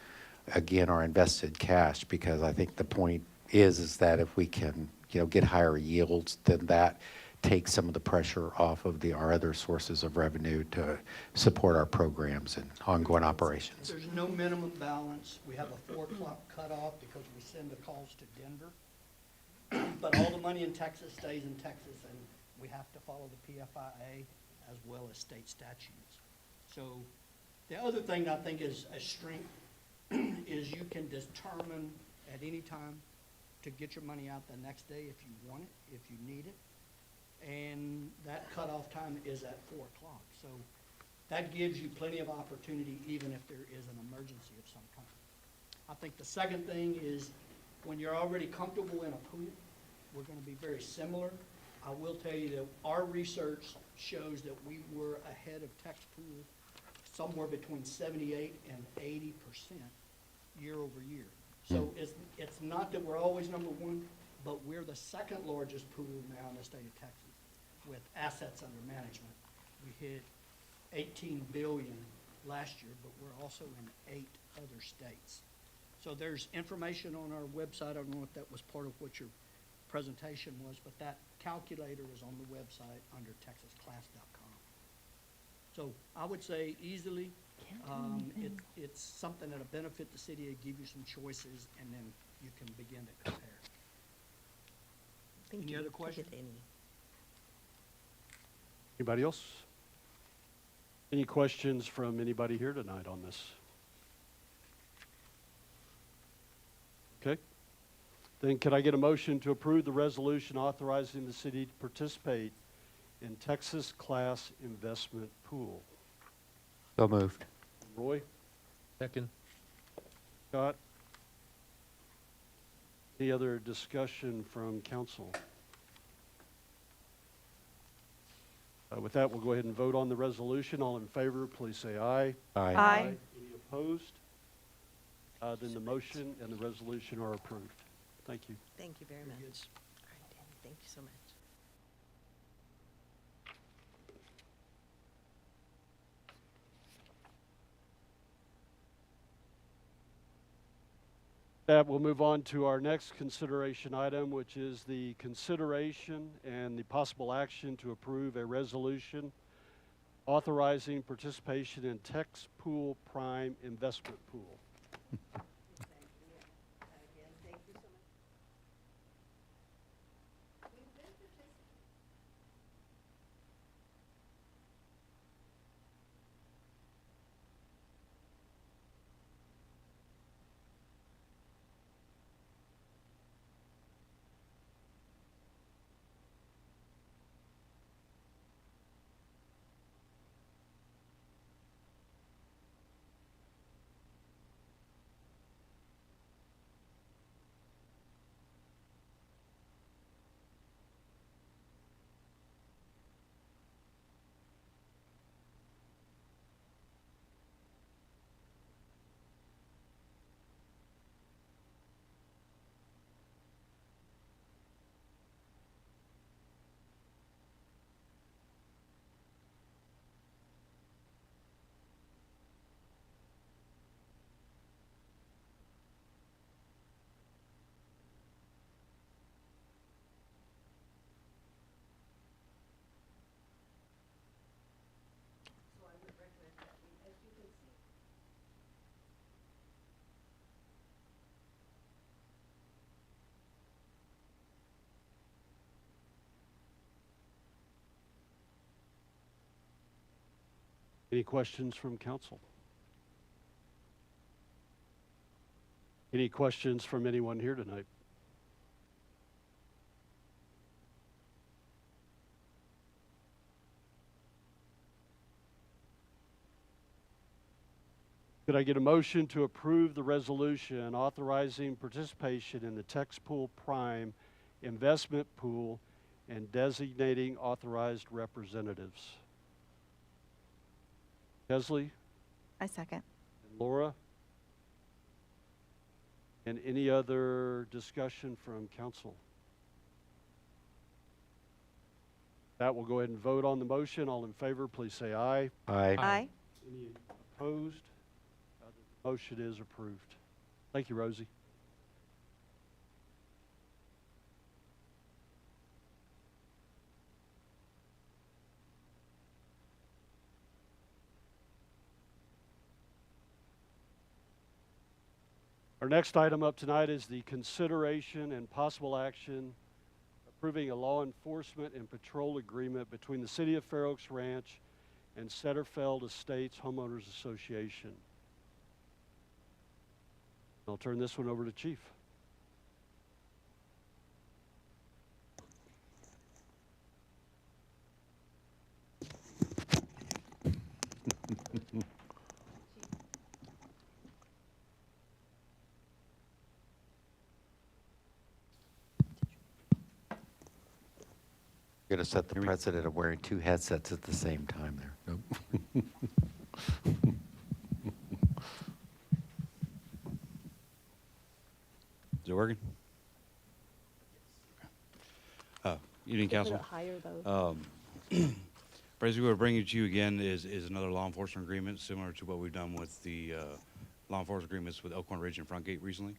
again, our invested cash, because I think the point is that if we can, get higher yields, then that takes some of the pressure off of our other sources of revenue to support our programs and ongoing operations. There's no minimum balance. We have a 4 o'clock cutoff because we send the calls to Denver. But all the money in Texas stays in Texas, and we have to follow the PFIA as well as state statutes. So the other thing I think is a strength is you can determine at any time to get your money out the next day if you want it, if you need it. And that cutoff time is at 4 o'clock. So that gives you plenty of opportunity even if there is an emergency of some kind. I think the second thing is when you're already comfortable in a pool, we're going to be very similar. I will tell you that our research shows that we were ahead of Tex Pool somewhere between 78 and 80% year over year. So it's not that we're always number one, but we're the second largest pool now in the state of Texas with assets under management. We hit 18 billion last year, but we're also in 8 other states. So there's information on our website. I don't know if that was part of what your presentation was, but that calculator is on the website under texasclass.com. So I would say easily, it's something that'll benefit the city, it'll give you some choices, and then you can begin to compare. Any other questions? Anybody else? Any questions from anybody here tonight on this? Okay. Then can I get a motion to approve the resolution authorizing the city to participate in Texas Class Investment Pool? So moved. Roy? Second. Scott? Any other discussion from council? With that, we'll go ahead and vote on the resolution. All in favor, please say aye. Aye. Any opposed? Then the motion and the resolution are approved. Thank you. Thank you very much. All right, Danny, thank you so much. That we'll move on to our next consideration item, which is the consideration and the possible action to approve a resolution authorizing participation in Tex Pool Prime Investment Pool. Any questions from council? Any questions from anyone here tonight? Could I get a motion to approve the resolution authorizing participation in the Tex Pool Prime investment pool and designating authorized representatives? Kesley I second. and Laura? And any other discussion from council? That will go ahead and vote on the motion. All in favor, please say aye. Aye. Aye. Any opposed? The motion is approved. Thank you, Rosie. Our next item up tonight is the consideration and possible action approving a law enforcement and patrol agreement between the City of Fair Oaks Ranch and Setterfeld Estates Homeowners Association. I'll turn this one over to Chief. You're going to set the precedent of wearing two headsets at the same time there. Nope. Is it working? Evening, Council. Higher though. Basically, what we're bringing to you again is another law enforcement agreement, similar to what we've done with the law enforcement agreements with Elkhorn Ridge and Frontgate recently.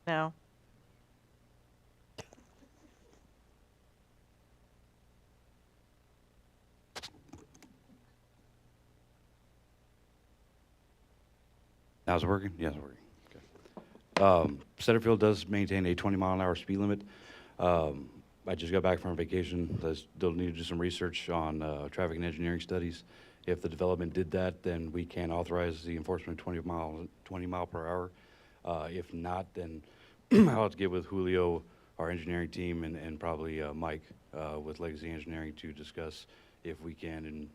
No. Now is it working? Yes, it's working. Okay. Setterfield does maintain a 20-mile-an-hour speed limit. I just got back from vacation. I still need to do some research on traffic and engineering studies. If the development did that, then we can authorize the enforcement of 20 mile per hour. If not, then I'll have to get with Julio, our engineering team, and probably Mike with Legacy Engineering to discuss if we can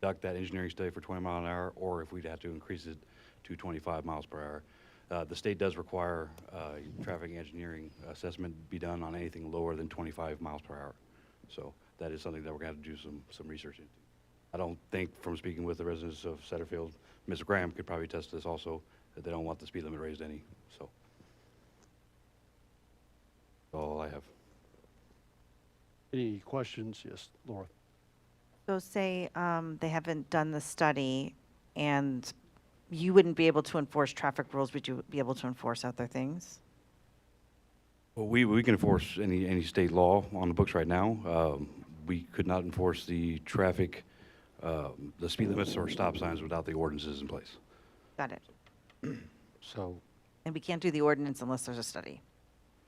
conduct that engineering study for 20 mile an hour, or if we'd have to increase it to 25 miles per hour. The state does require traffic engineering assessment be done on anything lower than 25 miles per hour. So that is something that we're going to have to do some research into. I don't think, from speaking with the residents of Setterfield, Mr. Graham could probably attest to this also, that they don't want the speed limit raised any. So that's all I have. Any questions? Yes, Laura. So say they haven't done the study and you wouldn't be able to enforce traffic rules, would you be able to enforce other things? Well, we can enforce any state law on the books right now. We could not enforce the traffic, the speed limits or stop signs without the ordinances in place. Got it. So, And we can't do the ordinance unless there's a study.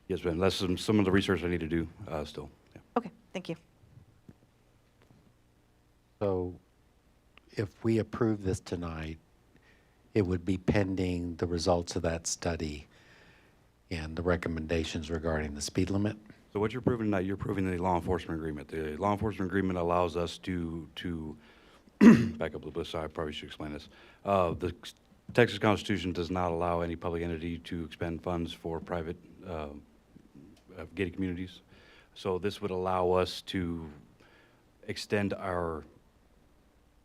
Yes, ma'am. That's some of the research I need to do still. Yeah. Okay, thank you. so if we approve this tonight, it would be pending the results of that study and the recommendations regarding the speed limit? So what you're approving tonight, you're approving the law enforcement agreement. The law enforcement agreement allows us to back up a little bit, sorry, I probably should explain this. The Texas Constitution does not allow any public entity to expend funds for private gated communities. So this would allow us to extend our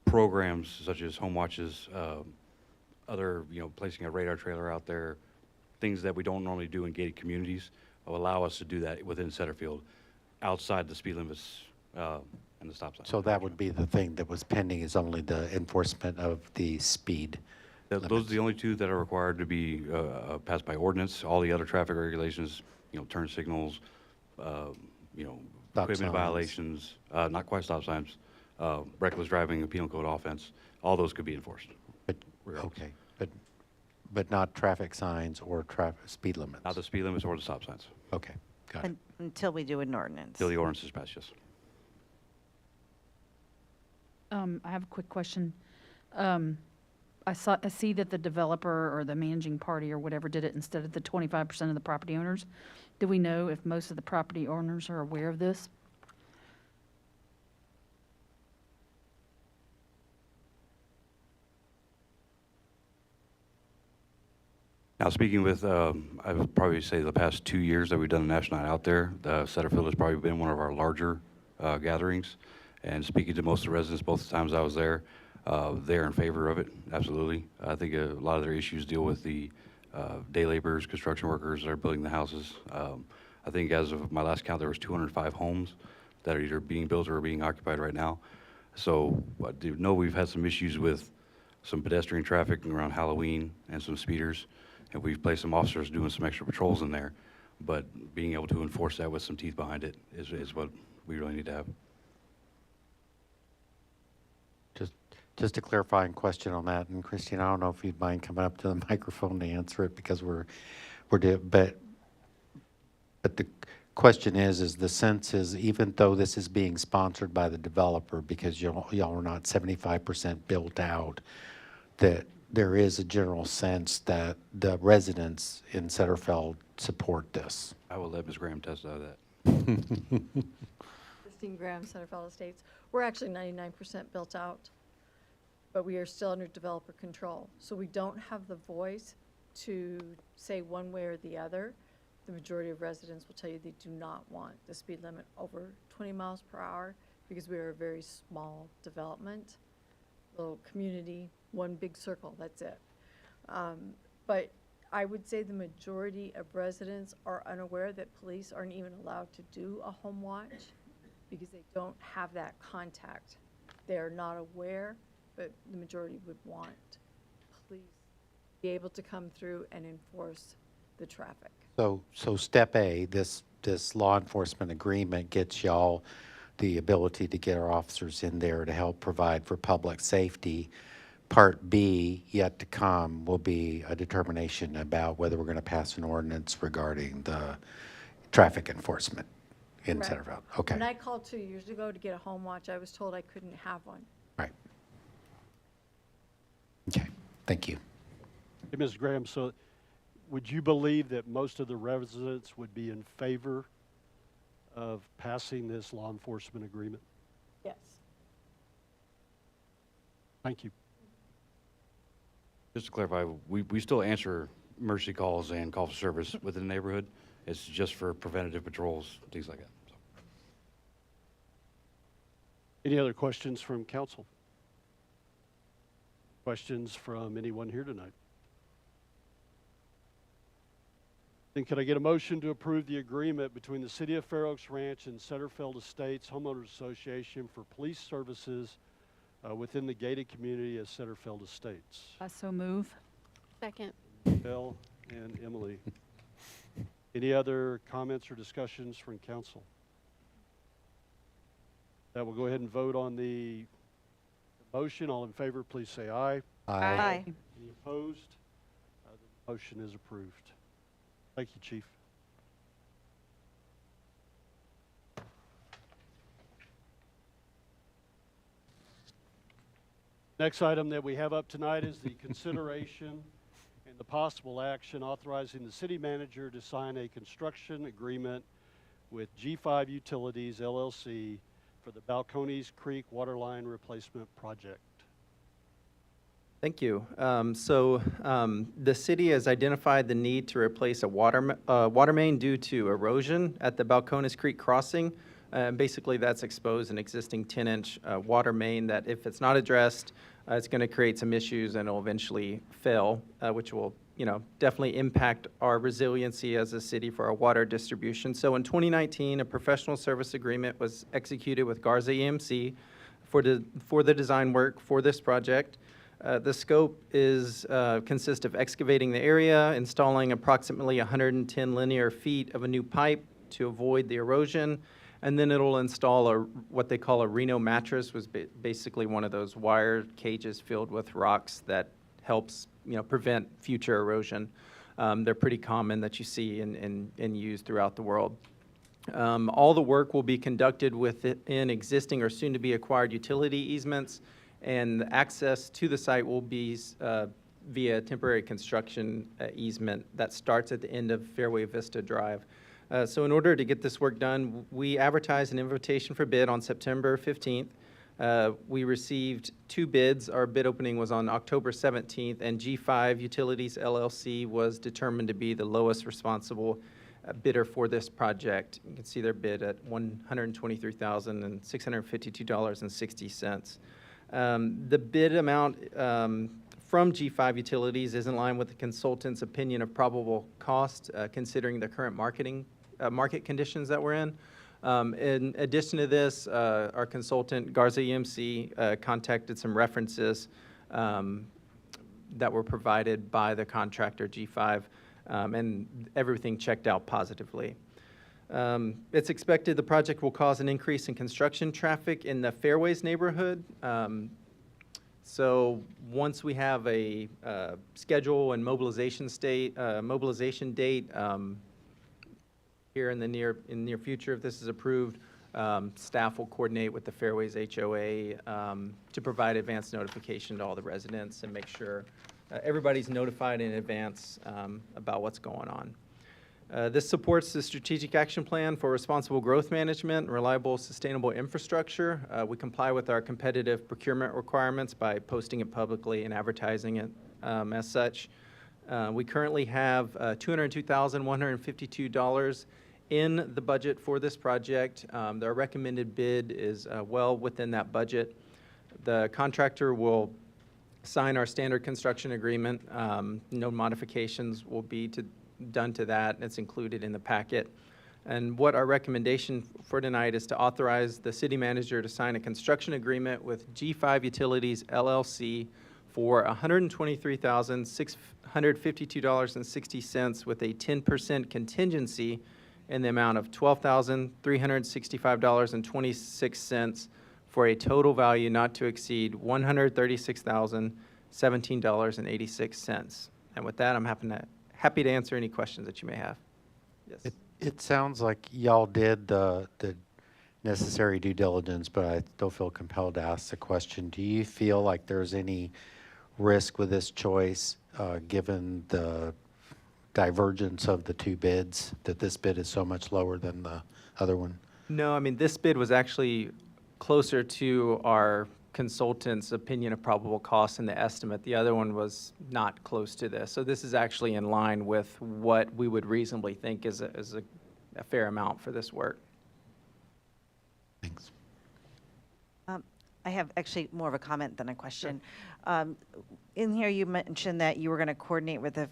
programs such as home watches, other, placing a radar trailer out there, things that we don't normally do in gated communities, will allow us to do that within Setterfield, outside the speed limits and the stop sign. So that would be the thing that was pending, is only the enforcement of the speed Those are the only two that are required to be passed by ordinance. All the other traffic regulations, turn signals, Stop equipment signs. violations, not quite stop signs, reckless driving, penal code offense, all those could be enforced. But, okay, but not traffic signs or speed limits? Not the speed limits or the stop signs, Okay, got it. Until we do an ordinance. till the ordinance is passed, yes. I have a quick question. I see that the developer or the managing party or whatever did it instead of the 25% of the property owners. Do we know if most of the property owners are aware of this? Now, speaking with, I would probably say the past 2 years that we've done a National Night Out there, Setterfield has probably been one of our larger gatherings. And speaking to most of the residents, both the times I was there, they're in favor of it, absolutely. I think a lot of their issues deal with the day laborers, construction workers that are building the houses. I think as of my last count, there was 205 homes that are either being built or being occupied right now. So I do know we've had some issues with some pedestrian traffic around Halloween and some speeders. And we've placed some officers doing some extra patrols in there. But being able to enforce that with some teeth behind it is what we really need to have. Just a clarifying question on that, and Christine, I don't know if you'd mind coming up to the microphone to answer it, because but the question is the sense is, even though this is being sponsored by the developer, because y'all are not 75% built out, that there is a general sense that the residents in Setterfeld support this? I will let Ms. Graham test out of that. Christine Graham, Centerville Estates. We're actually 99% built out, but we are still under developer control. So we don't have the voice to say one way or the other. The majority of residents will tell you they do not want the speed limit over 20 miles per hour because we are a very small development, little community, one big circle, that's it. But I would say the majority of residents are unaware that police aren't even allowed to do a home watch because they don't have that contact. They're not aware, but the majority would want police to be able to come through and enforce the traffic. So step A, this law enforcement agreement gets y'all the ability to get our officers in there to help provide for public safety. Part B, yet to come, will be a determination about whether we're going to pass an ordinance regarding the traffic enforcement in Correct. Centerville. Okay, When I called 2 years ago to get a home watch, I was told I couldn't have one. right. Okay, thank you. Hey, Ms. Graham, so would you believe that most of the residents would be in favor of passing this law enforcement agreement? Yes. Thank you. Just to clarify, we still answer emergency calls and call for service within the neighborhood. It's just for preventative patrols, things like that. So. Any other questions from council? Questions from anyone here tonight? Then could I get a motion to approve the agreement between the City of Fair Oaks Ranch and Setterfield Estates Homeowners Association for police services within the gated community of Setterfield Estates? I so move. Second. Bill and Emily. Any other comments or discussions from council? That will go ahead and vote on the motion. All in favor, please say aye. Aye. Any opposed? The motion is approved. Thank you, Chief. Next item that we have up tonight is the consideration and the possible action authorizing the city manager to sign a construction agreement with G5 Utilities LLC for the Balcones Creek Waterline Replacement Project. Thank you. The city has identified the need to replace a water main due to erosion at the Balcones Creek crossing. Basically, that's exposed an existing 10-inch water main that if it's not addressed, it's going to create some issues and it'll eventually fail, which will, definitely impact our resiliency as a city for our water distribution. So in 2019, a professional service agreement was executed with Garza EMC for the design work for this project. The scope is consists of excavating the area, installing approximately 110 linear feet of a new pipe to avoid the erosion, and then it'll install what they call a Reno mattress, was basically one of those wire cages filled with rocks that helps prevent future erosion. They're pretty common that you see and used throughout the world. All the work will be conducted within existing or soon-to-be acquired utility easements, and access to the site will be via temporary construction easement that starts at the end of Fairway Vista Drive. So in order to get this work done, we advertised an invitation for bid on September 15th. We received 2 bids. Our bid opening was on October 17th, and G5 Utilities LLC was determined to be the lowest responsible bidder for this project. You can see their bid at $123,652.60. The bid amount from G5 Utilities is in line with the consultant's opinion of probable cost, considering the current market conditions that we're in. In addition to this, our consultant, Garza EMC, contacted some references that were provided by the contractor, G5, and everything checked out positively. It's expected the project will cause an increase in construction traffic in the Fairways neighborhood. So once we have a schedule and mobilization date here in the near future, if this is approved, staff will coordinate with the Fairways HOA to provide advance notification to all the residents and make sure everybody's notified in advance about what's going on. This supports the strategic action plan for responsible growth management and reliable, sustainable infrastructure. We comply with our competitive procurement requirements by posting it publicly and advertising it as such. We currently have $202,152 in the budget for this project. Our recommended bid is well within that budget. The contractor will sign our standard construction agreement. No modifications will be done to that. It's included in the packet. And what our recommendation for tonight is to authorize the city manager to sign a construction agreement with G5 Utilities LLC for $123,652.60 with a 10% contingency in the amount of $12,365.26 for a total value not to exceed $136,017.86. And with that, I'm happy to answer any questions that you may have. Yes. It sounds like y'all did the necessary due diligence, but I still feel compelled to ask the question. Do you feel like there's any risk with this choice, given the divergence of the 2 bids, that this bid is so much lower than the other one? No, I mean, this bid was actually closer to our consultant's opinion of probable cost in the estimate. The other one was not close to this. So this is actually in line with what we would reasonably think is a fair amount for this work. Thanks. I have actually more of a comment than a question. In here, you mentioned that you were going to coordinate with the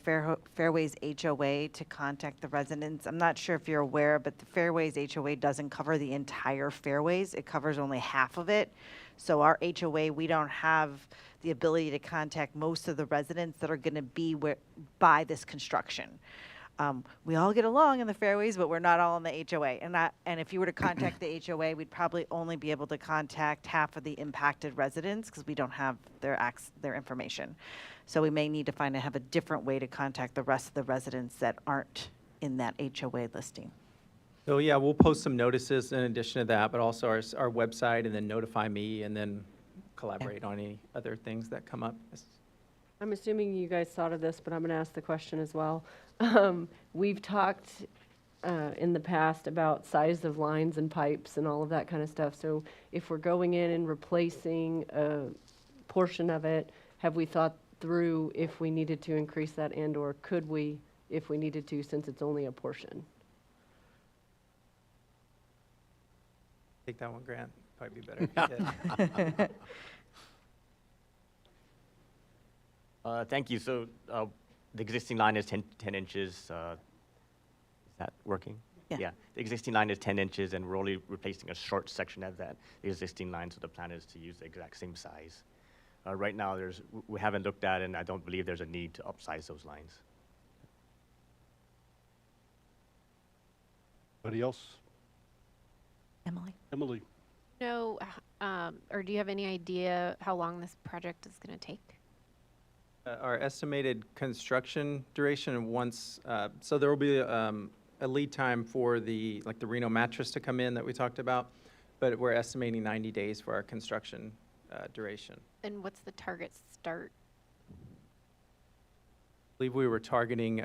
Fairways HOA to contact the residents. I'm not sure if you're aware, but the Fairways HOA doesn't cover the entire Fairways. It covers only half of it. So our HOA, we don't have the ability to contact most of the residents that are going to be by this construction. We all get along in the Fairways, but we're not all in the HOA. And if you were to contact the HOA, we'd probably only be able to contact half of the impacted residents because we don't have their information. So we may need to have a different way to contact the rest of the residents that aren't in that HOA listing. So yeah, we'll post some notices in addition to that, but also our website, and then notify me, and then collaborate on any other things that come up. Yes. I'm assuming you guys thought of this, but I'm going to ask the question as well. We've talked in the past about size of lines and pipes and all of that kind of stuff. So if we're going in and replacing a portion of it, have we thought through if we needed to increase that, and or could we if we needed to, since it's only a portion? Take that one, Grant. Probably be better. Thank you. So the existing line is 10 inches. Is that working? Yeah. The existing line is 10 inches, and we're only replacing a short section of that existing line, so the plan is to use the exact same size. Right now, we haven't looked at it, and I don't believe there's a need to upsize those lines. Anybody else? Emily? Emily? No, or do you have any idea how long this project is going to take? Our estimated construction duration once, so there will be a lead time for the Reno mattress to come in that we talked about, but we're estimating 90 days for our construction duration. And what's the target start? I believe we were targeting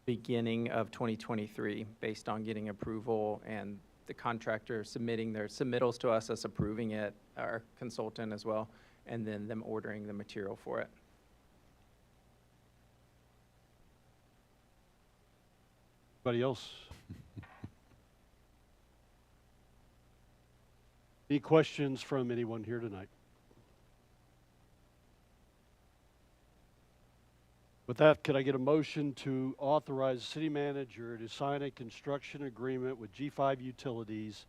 beginning of 2023 based on getting approval and the contractor submitting their submittals to us approving it, our consultant as well, and then them ordering the material for it. Anybody else? Any questions from anyone here tonight? With that, could I get a motion to authorize the city manager to sign a construction agreement with G5 Utilities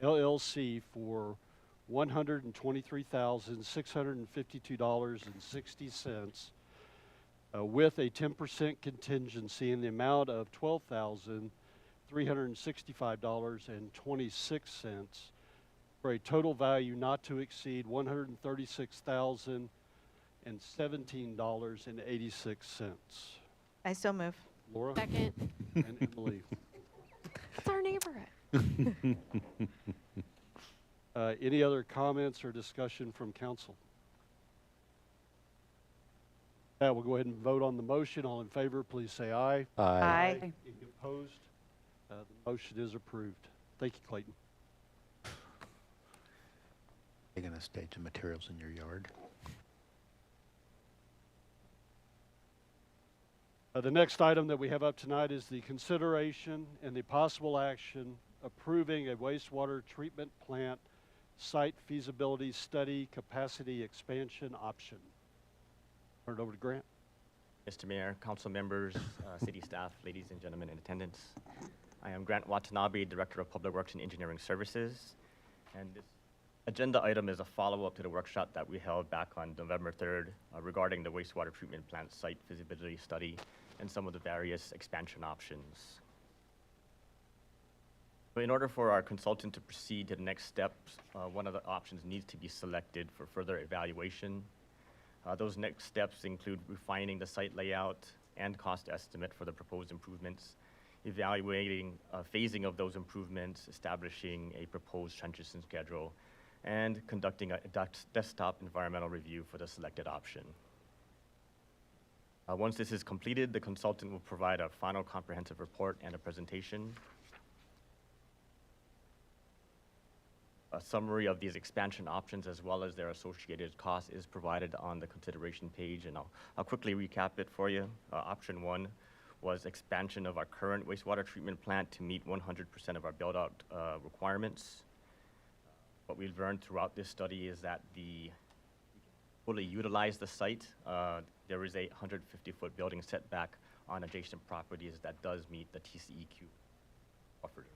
LLC for $123,652.60 with a 10% contingency in the amount of $12,365.26 for a total value not to exceed $136,017.86. I so move. Laura? Second. And Emily. It's our neighborhood. Any other comments or discussion from council? Yeah, we'll go ahead and vote on the motion. All in favor, please say aye. Aye. Any opposed? The motion is approved. Thank you, Clayton. You're going to stage the materials in your yard? The next item that we have up tonight is the consideration and the possible action approving a wastewater treatment plant site feasibility study capacity expansion option. Turn it over to Grant. Mr. Mayor, council members, city staff, ladies and gentlemen in attendance. I am Grant Watanabe, Director of Public Works and Engineering Services. And this agenda item is a follow-up to the workshop that we held back on November 3rd regarding the wastewater treatment plant site feasibility study and some of the various expansion options. So in order for our consultant to proceed to the next steps, one of the options needs to be selected for further evaluation. Those next steps include refining the site layout and cost estimate for the proposed improvements, evaluating phasing of those improvements, establishing a proposed transition schedule, and conducting a desktop environmental review for the selected option. Once this is completed, the consultant will provide a final comprehensive report and a presentation. A summary of these expansion options as well as their associated costs is provided on the consideration page, and I'll quickly recap it for you. Option 1 was expansion of our current wastewater treatment plant to meet 100% of our build-out requirements. What we've learned throughout this study is that we fully utilize the site. There is a 150-foot building setback on adjacent properties that does meet the TCEQ offered.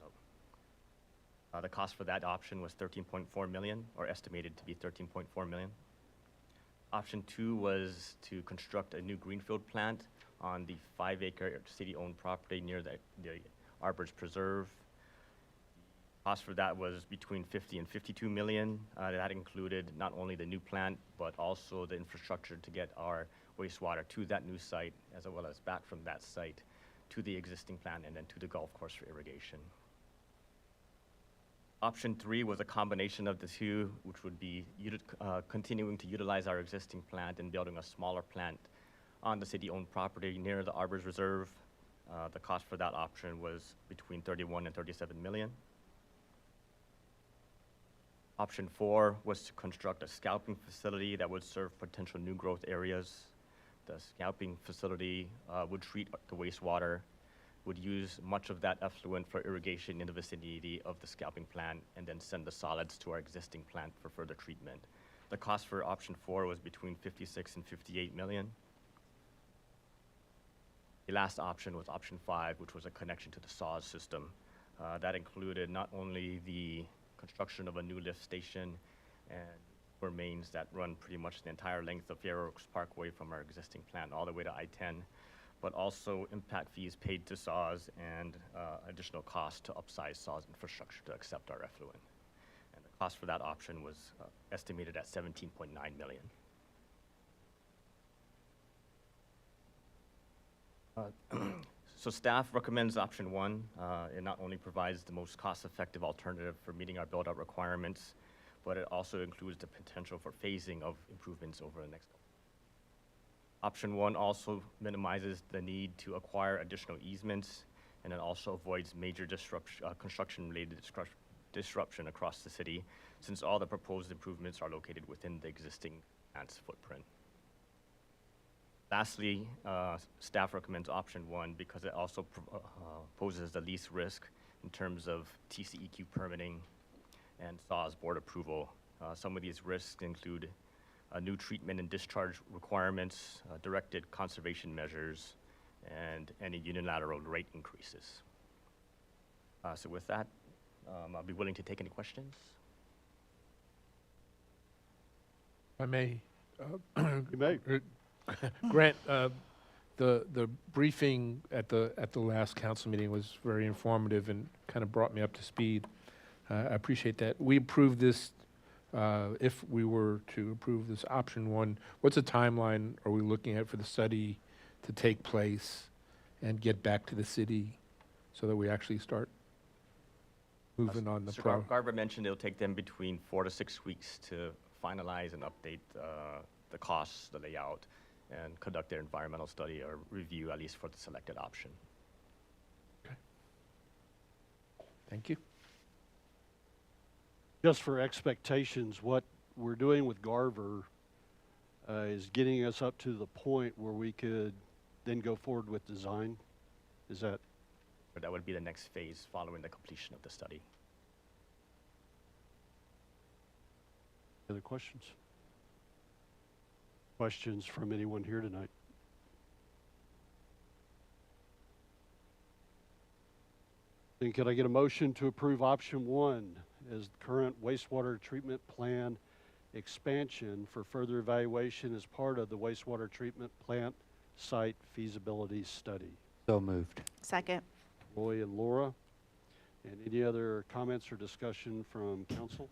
The cost for that option was $13.4 million, or estimated to be $13.4 million. Option 2 was to construct a new greenfield plant on the 5-acre city-owned property near the Arbors Preserve. Cost for that was between $50 and $52 million. That included not only the new plant, but also the infrastructure to get our wastewater to that new site, as well as back from that site to the existing plant and then to the golf course for irrigation. Option 3 was a combination of the two, which would be continuing to utilize our existing plant and building a smaller plant on the city-owned property near the Arbors Reserve. The cost for that option was between $31 and $37 million. Option 4 was to construct a scalping facility that would serve potential new growth areas. The scalping facility would treat the wastewater, would use much of that effluent for irrigation in the vicinity of the scalping plant, and then send the solids to our existing plant for further treatment. The cost for option 4 was between $56 and $58 million. The last option was option 5, which was a connection to the SAWS system. That included not only the construction of a new lift station and remains that run pretty much the entire length of Fair Oaks Parkway from our existing plant all the way to I-10, but also impact fees paid to SAWS and additional costs to upsize SAWS infrastructure to accept our effluent. And the cost for that option was estimated at $17.9 million. So staff recommends option one. It not only provides the most cost-effective alternative for meeting our build-out requirements, but it also includes the potential for phasing of improvements over the next. Option one also minimizes the need to acquire additional easements, and it also avoids major construction-related disruption across the city, since all the proposed improvements are located within the existing plant's footprint. Lastly, staff recommends option one because it also poses the least risk in terms of TCEQ permitting and SAWS board approval. Some of these risks include new treatment and discharge requirements, directed conservation measures, and any unilateral rate increases. So with that, I'll be willing to take any questions. If I may. You may. Grant, the briefing at the last council meeting was very informative and kind of brought me up to speed. I appreciate that. We approved this, if we were to approve this option one, what's the timeline are we looking at for the study to take place and get back to the city so that we actually start moving on the Mr. Garber mentioned it'll take them between 4 to 6 weeks to finalize and update the costs, the layout, and conduct their environmental study or review, at least for the selected option. Thank you. Just for expectations, what we're doing with Garver is getting us up to the point where we could then go forward with design. Is that? But that would be the next phase following the completion of the study. Other questions? Questions from anyone here tonight? Then could I get a motion to approve option one as the current wastewater treatment plan expansion for further evaluation as part of the wastewater treatment plant site feasibility study? So moved. Second. Roy and Laura. And any other comments or discussion from council?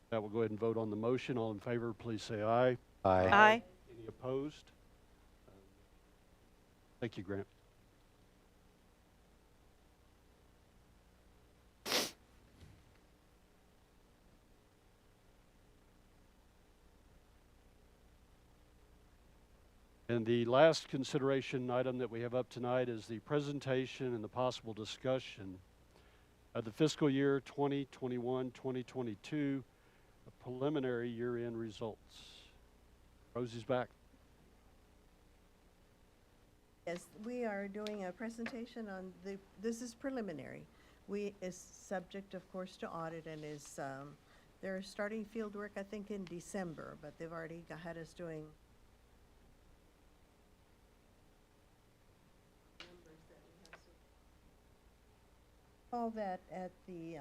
That will go ahead and vote on the motion. All in favor, please say aye. Aye. Aye. Any opposed? Thank you, Grant. And the last consideration item that we have up tonight is the presentation and the possible discussion of the fiscal year 2021-2022 preliminary year-end results. Rosie's back. Yes, we are doing a presentation on this is preliminary. Is subject, of course, to audit and is, they're starting field work, I think, in December, but they've already had us doing all that at the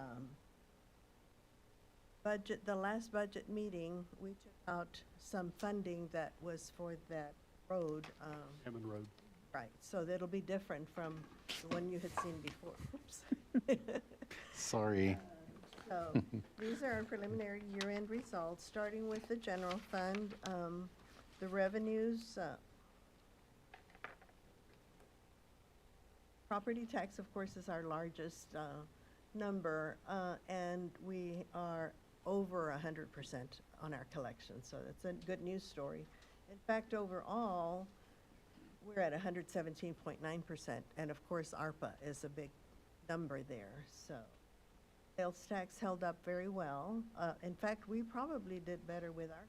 budget, the last budget meeting, we took out some funding that was for that road. Hammond Road. Right, so that'll be different from the one you had seen before. Oops. Sorry. So these are our preliminary year-end results, starting with the general fund. The revenues, property tax, of course, is our largest number, and we are over 100% on our collection, so that's a good news story. In fact, overall, we're at 117.9%, and of course, ARPA is a big number there, so. Sales tax held up very well. In fact, we probably did better with our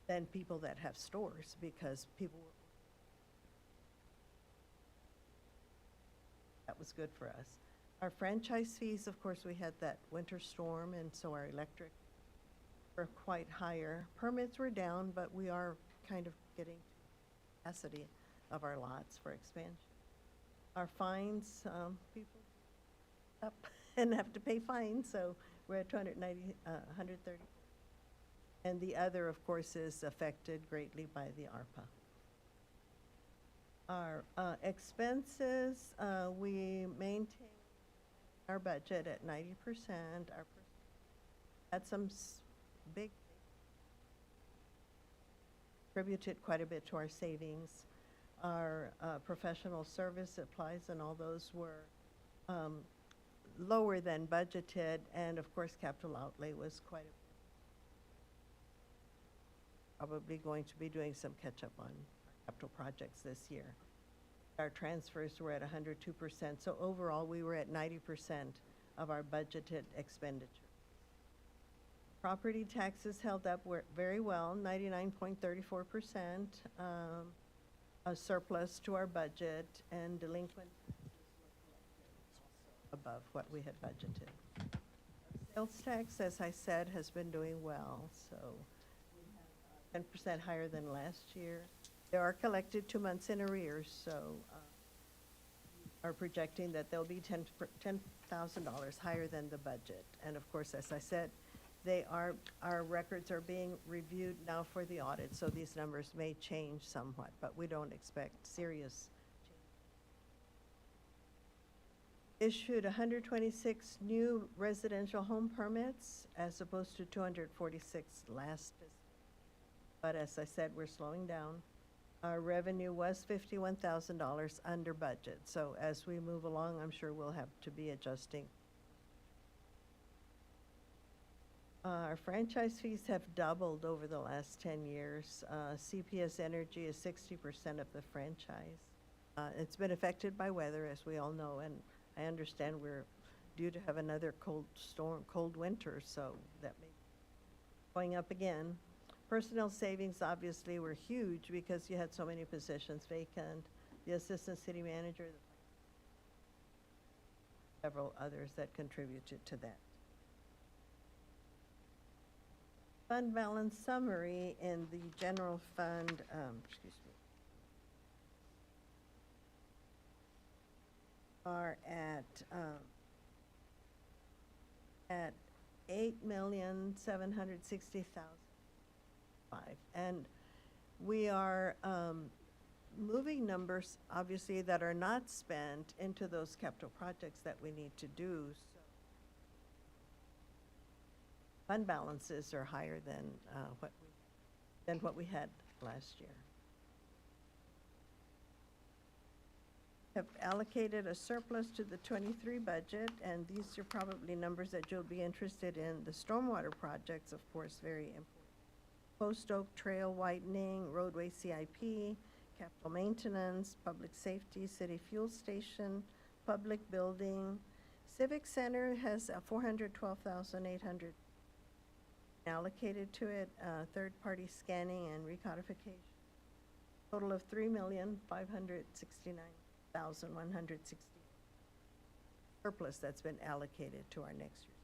than people that have stores, because that was good for us. Our franchise fees, of course, we had that winter storm, and so our electric were quite higher. Permits were down, but we are kind of getting capacity of our lots for expansion. Our fines, people up and have to pay fines, so We're at 290, 130. And the other, of course, is affected greatly by the ARPA. Our expenses, we maintain our budget at 90%. Our had some big contributed quite a bit to our savings. Our professional service supplies and all those were lower than budgeted, and of course, capital outlay was quite probably going to be doing some catch-up on capital projects this year. Our transfers were at 102%, so overall, we were at 90% of our budgeted expenditure. Property taxes held up very well, 99.34%, a surplus to our budget, and delinquent above what we had budgeted. Sales tax, as I said, has been doing well, so 10% higher than last year. They are collected 2 months in arrears, so are projecting that they'll be $10,000 higher than the budget. And of course, as I said, our records are being reviewed now for the audit, so these numbers may change somewhat, but we don't expect serious change. Issued 126 new residential home permits as opposed to 246 last fiscal. But as I said, we're slowing down. Our revenue was $51,000 under budget, so as we move along, I'm sure we'll have to be adjusting. Our franchise fees have doubled over the last 10 years. CPS Energy is 60% of the franchise. It's been affected by weather, as we all know, and I understand we're due to have another cold winter, so that may be going up again. Personnel savings obviously were huge because you had so many positions vacant. The assistant city manager, several others that contributed to that. Fund balance summary in the general fund, are at $8,760,000. And we are moving numbers, obviously, that are not spent into those capital projects that we need to do. So fund balances are higher than what we had last year. Have allocated a surplus to the 23 budget, and these are probably numbers that you'll be interested in. The stormwater projects, of course, very important. Post Oak Trail widening, roadway CIP, capital maintenance, public safety, city fuel station, public building. Civic Center has $412,800 allocated to it, third-party scanning and recodification. Total of $3,569,160 surplus that's been allocated to our next year.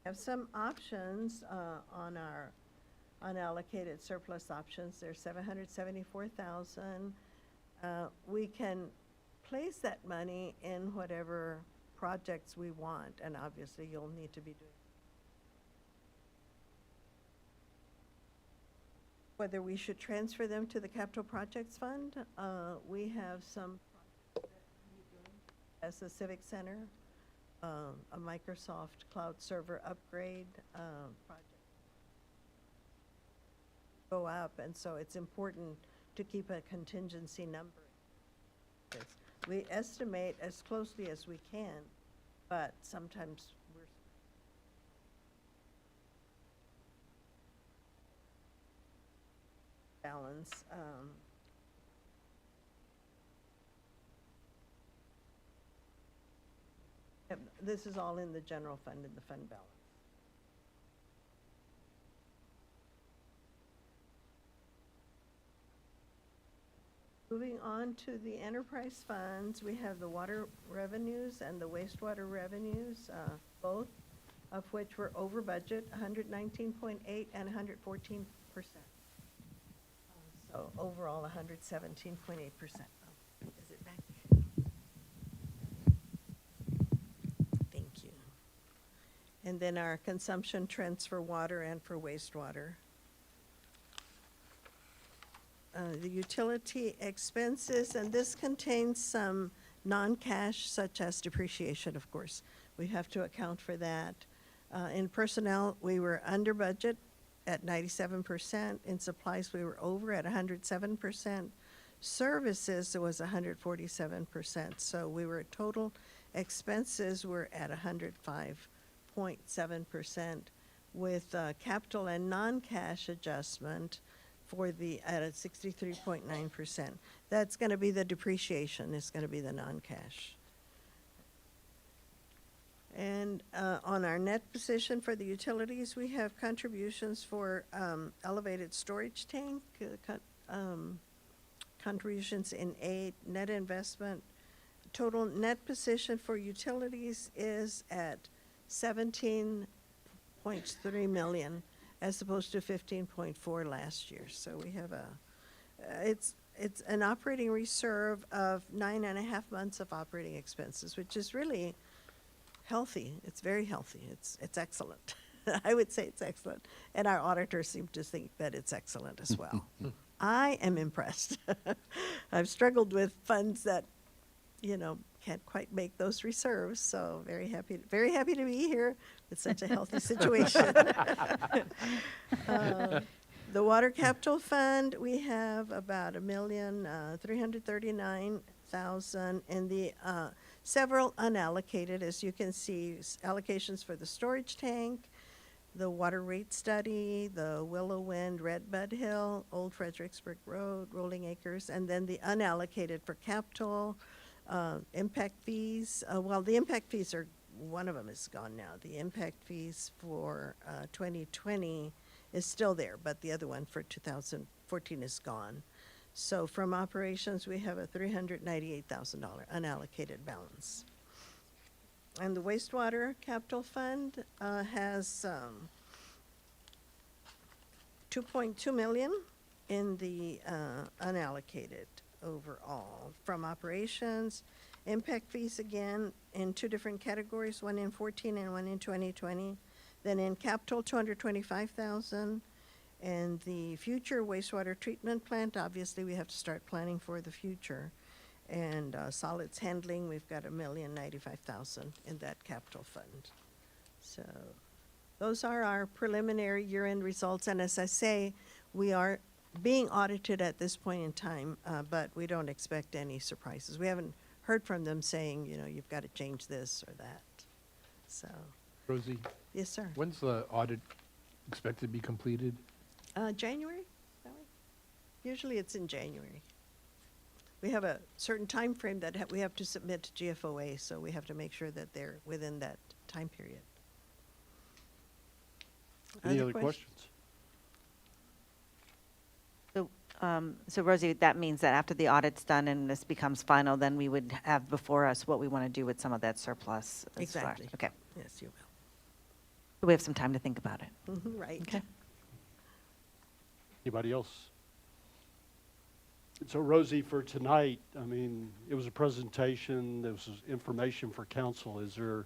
We have some options on our unallocated surplus options. There's $774,000. We can place that money in whatever projects we want, and obviously you'll need to be doing. Whether we should transfer them to the Capital Projects Fund, we have some projects that we're doing as the Civic Center, a Microsoft Cloud Server upgrade project go up, and so it's important to keep a contingency number. We estimate as closely as we can, but sometimes we're balance. This is all in the general fund and the fund balance. Moving on to the enterprise funds, we have the water revenues and the wastewater revenues, both of which were over budget, 119.8 and 114%. So overall, 117.8%. Is it back? Thank you. and then our consumption trends for water and for wastewater. The utility expenses, and this contains some non-cash such as depreciation, of course. We have to account for that. In personnel, we were under budget at 97%. In supplies, we were over at 107%. Services, it was 147%. So we were total expenses were at 105.7% with capital and non-cash adjustment for the at a 63.9%. That's going to be the depreciation. It's going to be the non-cash. And on our net position for the utilities, we have contributions for elevated storage tank, contributions in aid, net investment. Total net position for utilities is at 17.3 million as opposed to 15.4 last year. So we have it's an operating reserve of 9.5 months of operating expenses, which is really healthy. It's very healthy. It's excellent. I would say it's excellent. And our auditors seem to think that it's excellent as well. I am impressed. I've struggled with funds that, can't quite make those reserves. So very happy to be here with such a healthy situation. The Water Capital Fund, we have about $1,339,000 in the several unallocated, as you can see, allocations for the storage tank, the water rate study, the Willow Wind, Red Bud Hill, Old Fredericksburg Road, Rolling Acres, and then the unallocated for capital, impact fees. Well, the impact fees are, one of them is gone now. The impact fees for 2020 is still there, but the other one for 2014 is gone. So from operations, we have a $398,000 unallocated balance. And the wastewater capital fund has $2.2 million in the unallocated overall. From operations, impact fees again in two different categories, one in 14 and one in 2020. Then in capital, $225,000. And the future wastewater treatment plant, obviously we have to start planning for the future. And solids handling, we've got $1,095,000 in that capital fund. So those are our preliminary year-end results. And as I say, we are being audited at this point in time, but we don't expect any surprises. We haven't heard from them saying, you've got to change this or that. So. Rosie? Yes, sir. When's the audit expected to be completed? January, usually it's in January. We have a certain time frame that we have to submit to GFOA, so we have to make sure that they're within that time period. Any other questions? So Rosie, that means that after the audit's done and this becomes final, then we would have before us what we want to do with some of that surplus. as far- Exactly. Okay. Yes, you We have some time to think about it. will. Right. Okay. Anybody else? So Rosie, for tonight, it was a presentation, there was information for council. Is there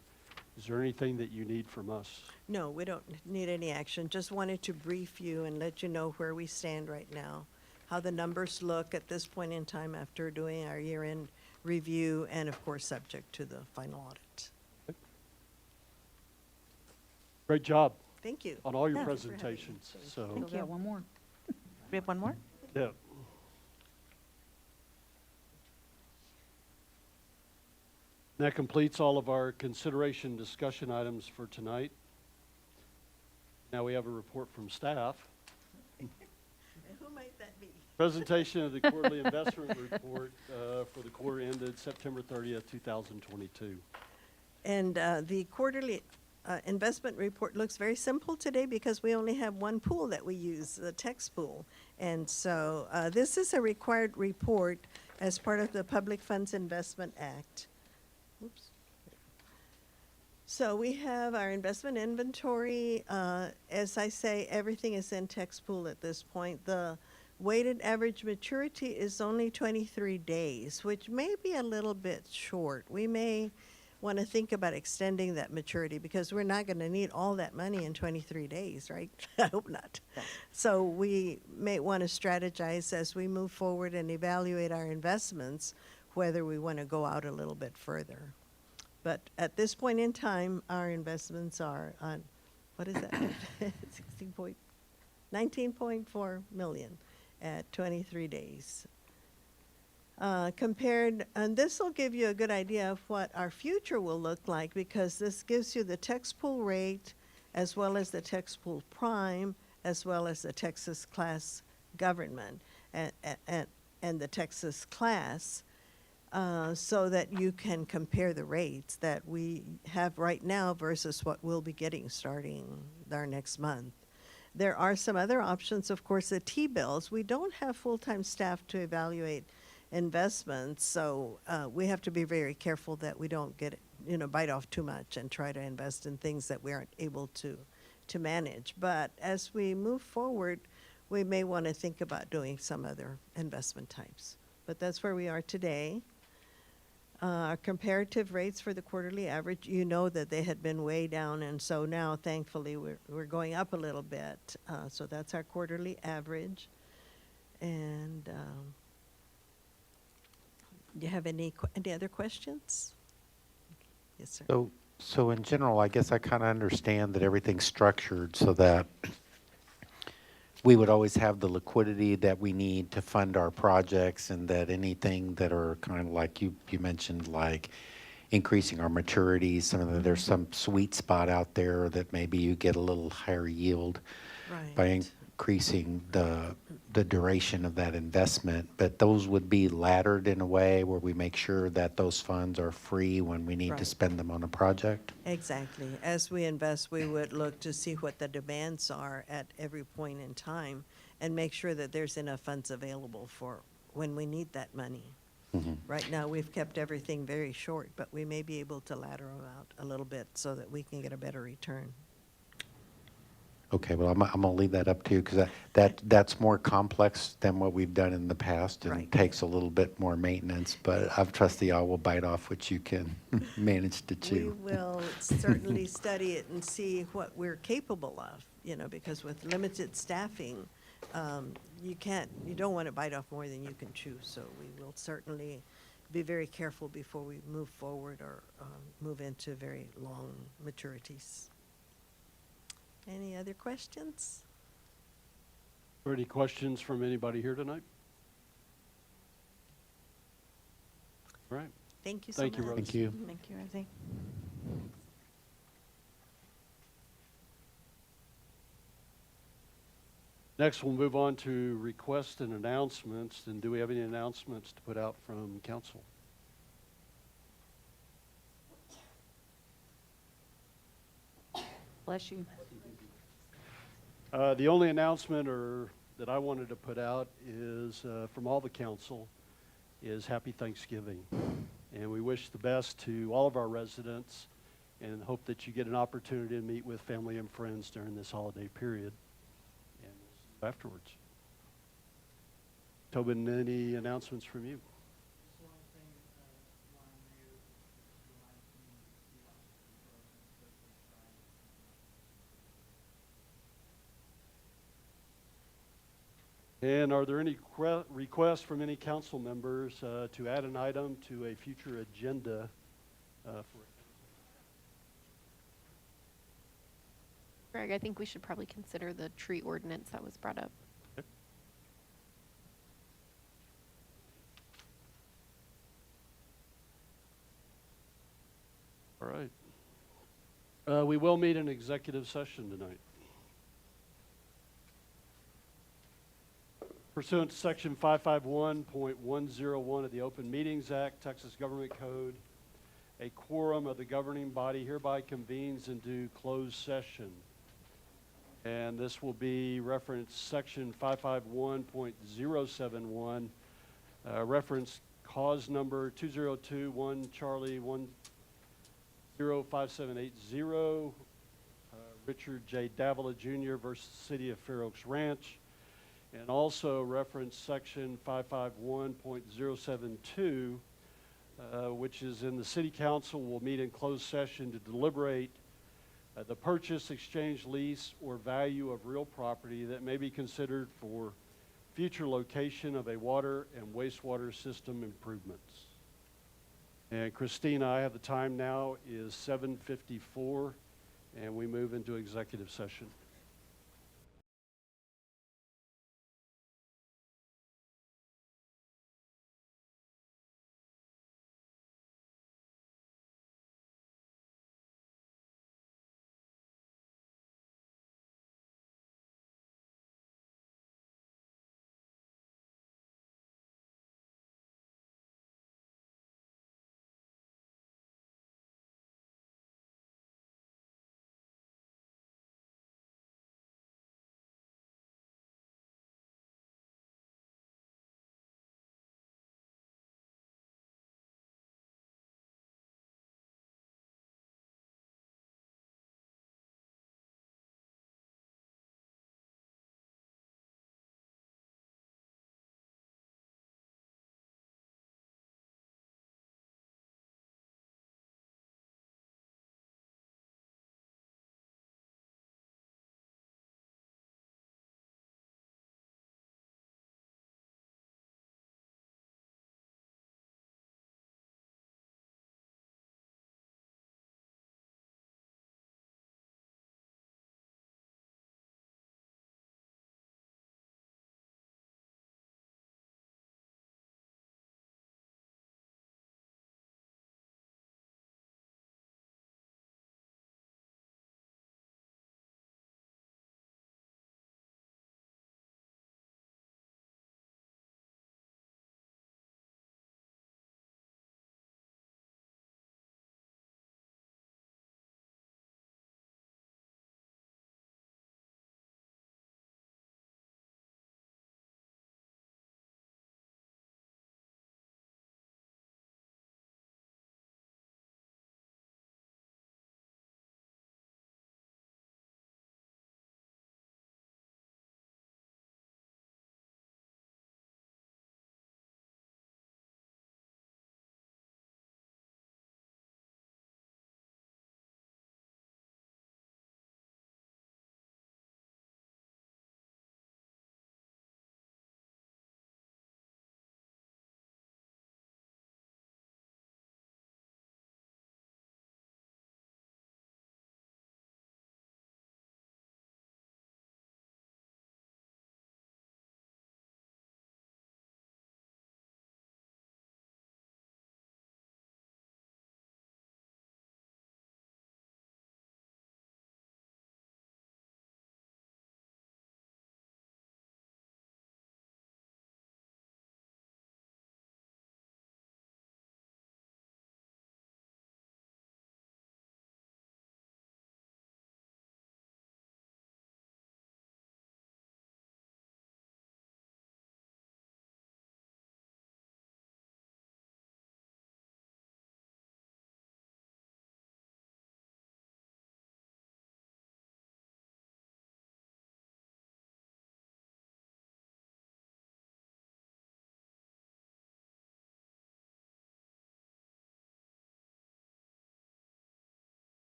anything that you need from us? No, we don't need any action. Just wanted to brief you and let you know where we stand right now, how the numbers look at this point in time after doing our year-end review, and of course, subject to the final audit. Great job Thank you. on all your Yeah, thanks for having me. presentations, so, Thank you. One more. We have one more? yeah. That completes all of our consideration discussion items for tonight. Now we have a report from staff. And who might that be? Presentation of the quarterly investment report for the quarter ended September 30th, 2022. And the quarterly investment report looks very simple today because we only have one pool that we use, the text pool. And so this is a required report as part of the Public Funds Investment Act. Oops. So we have our investment inventory. As I say, everything is in text pool at this point. The weighted average maturity is only 23 days, which may be a little bit short. We may want to think about extending that maturity because we're not going to need all that money in 23 days, right? I hope not. So we may want to strategize as we move forward and evaluate our investments, whether we want to go out a little bit further. But at this point in time, our investments are on, what is that? 19.4 million at 23 days. Compared, and this will give you a good idea of what our future will look like because this gives you the tax pool rate as well as the tax pool prime as well as the Texas class government and the Texas class so that you can compare the rates that we have right now versus what we'll be getting starting our next month. There are some other options, of course, the T-bills. We don't have full-time staff to evaluate investments, so we have to be very careful that we don't get, bite off too much and try to invest in things that we aren't able to manage. But as we move forward, we may want to think about doing some other investment types. But that's where we are today. Comparative rates for the quarterly average, you know that they had been way down, and so now, thankfully, we're going up a little bit. So that's our quarterly average. And do you have any other questions? Yes, sir. So in general, I guess I kind of understand that everything's structured so that we would always have the liquidity that we need to fund our projects, and that anything that are kind of like you mentioned, like increasing our maturities, there's some sweet spot out there that maybe you get a little higher yield by increasing the duration of that investment, but those would be laddered in a way where we make sure that those funds are free when we need to spend them on a project? Exactly. As we invest, we would look to see what the demands are at every point in time and make sure that there's enough funds available for when we need that money. Mm-hmm. Right now, we've kept everything very short, but we may be able to ladder them out a little bit so that we can get a better return. Okay, well, I'm going to leave that up to you because that's more complex than what we've done in the past and takes a little bit more maintenance, but I trust y'all will bite off what you can manage to chew. We will certainly study it and see what we're capable of, because with limited staffing, you don't want to bite off more than you can chew, so we will certainly be very careful before we move forward or move into very long maturities. Any other questions? Are there any questions from anybody here tonight? All right. Thank you so much. Thank you, Rose. Thank you. Thank you, Rosie. Next, we'll move on to requests and announcements. And do we have any announcements to put out from council? Bless you. The only announcement that I wanted to put out is from all the council is Happy Thanksgiving. And we wish the best to all of our residents and hope that you get an opportunity to meet with family and friends during this holiday period. And we'll see you afterwards. Tobin, any announcements from you? And are there any requests from any council members to add an item to a future agenda for? Greg, I think we should probably consider the tree ordinance that was brought up. Okay. All right. We will meet in executive session tonight. Pursuant to Section 551.101 of the Open Meetings Act, Texas Government Code, a quorum of the governing body hereby convenes into closed session. And this will be reference Section 551.071, reference cause number 2021 Charlie 105780, Richard J. Davila Jr. versus City of Fair Oaks Ranch. And also reference Section 551.072, which is in the city council, will meet in closed session to deliberate the purchase, exchange, lease, or value of real property that may be considered for future location of a water and wastewater system improvements. And Christina, I have the time now is 7:54, and we move into executive session.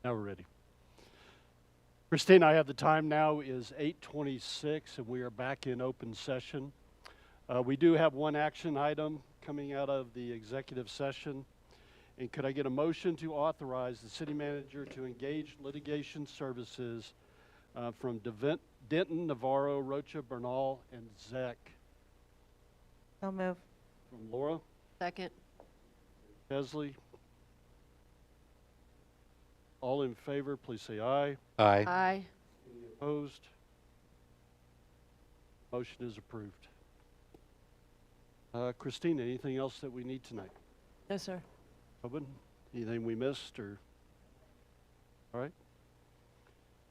Now we're ready. Christine, I have the time now is 8:26, and we are back in open session. We do have one action item coming out of the executive session. And could I get a motion to authorize the city manager to engage litigation services from Denton, Navarro, Rocha, Bernal, and Zek? So move. From Laura, Second. Chesley. All in favor, please say aye. Aye. Aye. Any opposed? Motion is approved. Christine, anything else that we need tonight? No, sir. Tobin, anything we missed or? All right.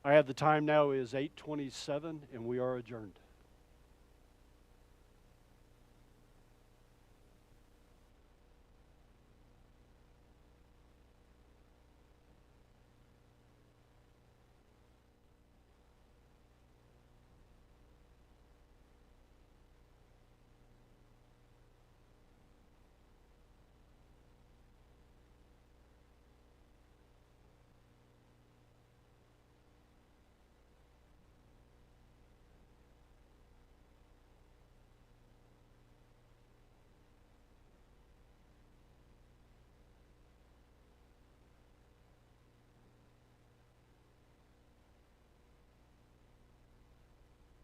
I have the time now is 8:27 and we are adjourned.